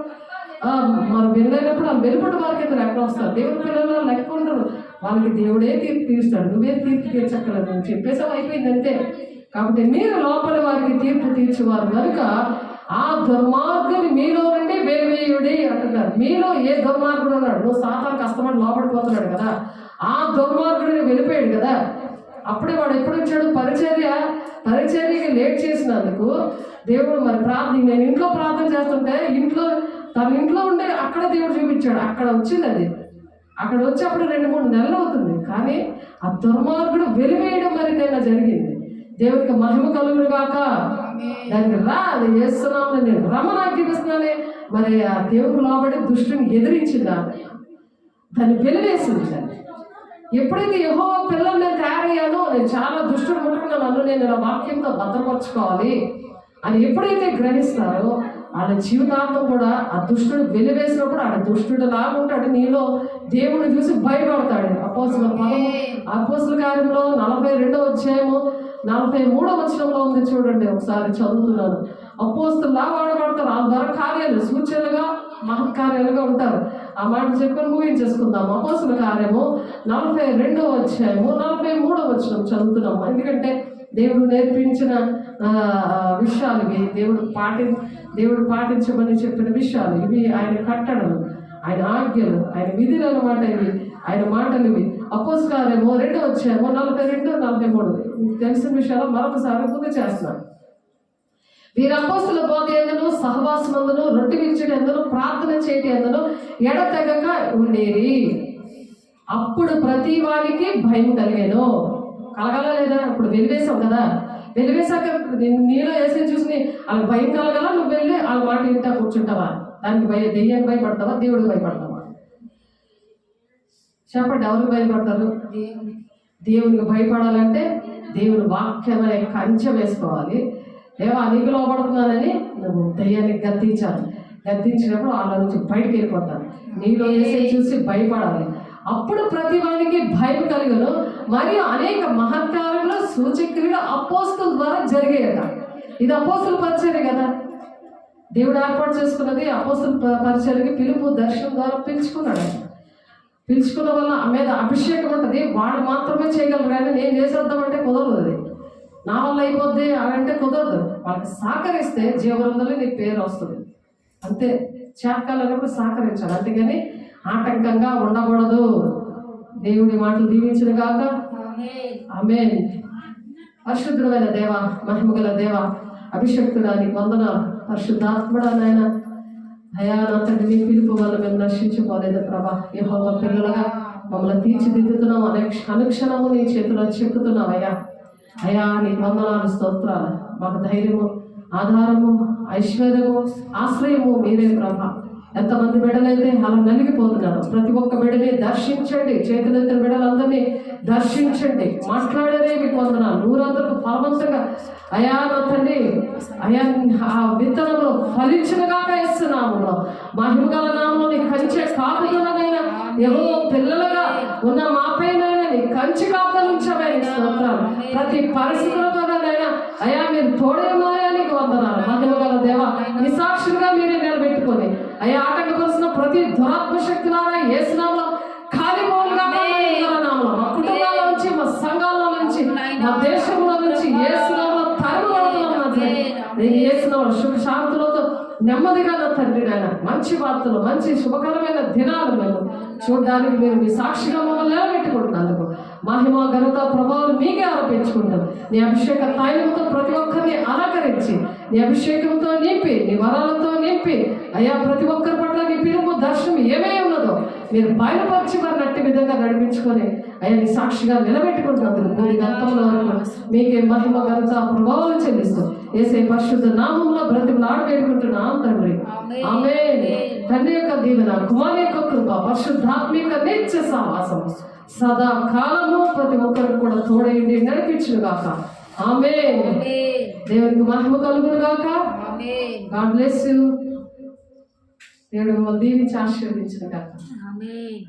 [SPEAKER 1] మనం వెళ్ళేటప్పుడు ఆ వెలుపటి వారికి అయితే లెక్క వస్తారు. దేవుడి పిల్లలు లెక్క ఉండరు. వాళ్ళకి దేవుడే తీర్పు తీరుస్తాడు. నువ్వే తీర్పు తీర్చక్కర్లేదు. నువ్వు చెప్పేసావు, అయిపోయింది అంతే. కాబట్టి మీరు లోపలి వారికి తీర్పు తీర్చేవారు కనుక ఆ దుర్మార్గుని మీలో నుండి వేవేయుడి అంటున్నారు. మీలో ఏ దుర్మార్గుడు ఉన్నాడు? నువ్వు సాతాను కష్టపడి లోపడిపోతున్నాడు కదా, ఆ దుర్మార్గుడిని వెళ్ళిపోయాడు కదా. అప్పుడే వాడు ఎప్పుడు వచ్చాడు? పరిచర్యకి లేట్ చేసినందుకు దేవుడు మరి నేను ఇంట్లో ప్రార్థన చేస్తుంటే తన ఇంట్లో ఉండే అక్కడ దేవుడు చూపించాడు. అక్కడ వచ్చింది అది. అక్కడ వచ్చి అప్పుడు 2-3 నెలలు అవుతుంది. కానీ ఆ దుర్మార్గుడు వెలివేయడం మరి నిన్న జరిగింది. దేవుడికి మహిమ కలుగును గాక. దానికి అది చేస్తున్నాము, నేను రమణాగ్నిస్తున్నానే. మరి ఆ దేవుడు లోబడి దుష్టుని ఎదిరించిందా? దాన్ని వెలివేసింది. దాన్ని ఎప్పుడైతే యెహోవా పిల్లలు నేను తయారయ్యానో, నేను చాలా దుష్టుడు ముట్టుకున్న నన్ను నేను ఇలా వాక్యంతో భద్రపరచుకోవాలి అని ఎప్పుడైతే గ్రహిస్తారో వాళ్ళ జీవితాంతం కూడా ఆ దుష్టుడు వెలివేసినప్పుడు ఆడ దుష్టుడు లాగా ఉంటాడు. నీలో దేవుడు చూసి భయపడతాడు. అపోస్తుల కార్యంలో 42 43 ఉంది చూడండి. ఒకసారి చదువుతున్నాను. అపోస్తులులా వాడబడతారు. ఆ ద్వారా కార్యాలు సూచనలుగా మహత్కార్యాలుగా ఉంటారు. ఆ మాట చెప్పుకొని ముగించేసుకుందాం. అపోస్తుల కార్యము 42 43 చదువుతున్నాము. ఎందుకంటే దేవుడు నేర్పించిన విషయాలు ఇవి. దేవుడు పాటించమని చెప్పిన విషయాలు ఇవి. ఆయన కట్టడలు, ఆయన ఆజ్ఞలు, ఆయన విధులు అన్నమాట. ఇవి ఆయన మాటలు. ఇవి అపోస్తుల కార్యము 2 42-43 మీకు తెలిసిన విషయాలు మరొకసారి గుర్తు చేస్తున్నాను. వీరు అపోస్తుల బోధ ఎందును, సహవాసమందును, రొట్టె విరుచుట ఎందును, ప్రార్థన చేయటి ఎందును ఎడతెగక ఉండేది. అప్పుడు ప్రతి వారికి భయం కలిగేను. కలగాల లేదా? ఇప్పుడు వెలివేసావు కదా, వెలివేశాక నీలో వేసి చూసి వాళ్ళకి భయం కలగాల, నువ్వు వెళ్ళి వాళ్ళ మాట ఇంటా కూర్చుంటావా? దానికి దెయ్యానికి భయపడతావా, దేవుడికి భయపడతావా? చెప్పండి, ఎవరికి భయపడతారు? దేవునికి భయపడాలంటే దేవుని వాక్యమనే కంచె వేసుకోవాలి. దేవా నీకు లోపడుతున్నానని నువ్వు దయ్యాన్ని గద్దించాలి. గద్దించినప్పుడు వాళ్ళ నుంచి బయటకు వెళ్ళిపోతాను. నీలో వేసే చూసి భయపడాలి. అప్పుడు ప్రతి వారికి భయం కలుగును. మరియు అనేక మహత్కార్యాలు సూచక్రియలు అపోస్తుల ద్వారా జరిగాయట. ఇది అపోస్తుల పరిచర్య కదా, దేవుడు ఏర్పాటు చేసుకున్నది. అపోస్తుల పరిచర్యకి పిలుపు దర్శనం ద్వారా పిలుచుకున్నాడు. పిలుచుకున్న వల్ల ఆ మీద అభిషేకం ఉంటుంది. వాడు మాత్రమే చేయగలరు, కానీ నేను చేసేద్దామంటే కుదరదు. అది నా వల్ల అయిపోద్ది అంటే కుదరదు. వాళ్ళకి సహకరిస్తే జీవనంలో నీ పేరు వస్తుంది. అంతే, చేతకాలన్నప్పుడు సహకరించాలి. అంతేగాని ఆటంకంగా ఉండకూడదు. దేవుడి మాటలు దీవించిన గాక. ఆమేన్. పరిశుద్ధుడైన దేవ, మహిమగల దేవ, అభిషక్తుడానికి వందనాలు. పరిశుద్ధాత్ముడా నాయన, అయా నా తండ్రి మీ పిలుపు వల్ల మేము నశించుకోలేదు ప్రభా. యెహోవా పిల్లలుగా మమ్మల్ని తీర్చిదిద్దుతున్నాము. అనుక్షణము నీ చేతిలో చెక్కుతున్నావు అయ్యా. అయా నీకు వందనాలు, స్తోత్రాలు. మాకు ధైర్యము, ఆధారము, ఐశ్వర్యము, ఆశ్రయము మీరే ప్రభా. ఎంతమంది బిడ్డలైతే అలా నలిగిపోతున్నారు, ప్రతి ఒక్క బిడ్డని దర్శించండి. చేతులెత్తిన బిడ్డలందరినీ దర్శించండి. మాట్లాడేదే మీకు వందనాలు. నూరందరకు ఫలవంతంగా అయా నా తండ్రి, అయా ఆ విత్తనంలో ఫలించినగాక ఇస్తున్నాములో మహిమగల నామంలో నీ కంచె కాపుదలనైనా యెహోవా పిల్లలుగా ఉన్న మాపైనైనా నీ కంచె కాపుదల ఉంచవైన స్తోత్రాలు. ప్రతి పరిస్థితులతోనైనా అయా మీరు తోడేమాయా నీకు వందనాలు. మహిమగల దేవ, నీ సాక్షులుగా మీరే నిలబెట్టుకొని అయ్యా ఆటంకపరుస్తున్న ప్రతి దురాత్మ శక్తులారా యేసునామములో కాలిపోవులుగా నామములో, మా కుటుంబాల నుంచి, మా సంఘాల నుంచి, మా దేశంలో నుంచి యేసునామములో తరుముబడుతున్నాం. నేను యేసునామములో సుఖ శాంతులతో నెమ్మదిగా నా తండ్రి నాయన మంచి వార్తలు, మంచి శుభకరమైన దినాలు మేము చూడడానికి మీరు మీ సాక్షిగా మమ్మల్ని నిలబెట్టుకుంటున్నందుకు మహిమ, ఘనత, ప్రభావాలు మీకే ఆరోపించుకుంటాం. నీ అభిషేక తైలంతో ప్రతి ఒక్కరిని అలంకరించి, నీ అభిషేకంతో నింపి, నీ వరాలతో నింపి అయ్యా ప్రతి ఒక్కరి పట్ల నీ పిలుపు దర్శనం ఏమై ఉన్నదో మీరు బయలుపరిచి వారిని అట్టి విధంగా నడిపించుకొని అయ్యా నీ సాక్షిగా నిలబెట్టుకుంటున్నందుకు పూర్తి గతంలో మీకే మహిమ, ఘనత, ప్రభావాలు చెల్లిస్తూ యేసే పరిశుద్ధ నామములో బ్రతిమలాడి వేడుకుంటున్నాం తండ్రి. ఆమేన్. తండ్రి యొక్క దీవెన, కుమారుని యొక్క కృప, పరిశుద్ధాత్మిక నిత్య సహవాసం సదా కాలము ప్రతి ఒక్కరికి కూడా తోడైండి నడిపించును గాక. ఆమేన్. దేవునికి మహిమ కలుగును గాక. God bless you. దేవుడు మిమ్మల్ని దీవించి ఆశీర్వదించును గాక. ఆమేన్.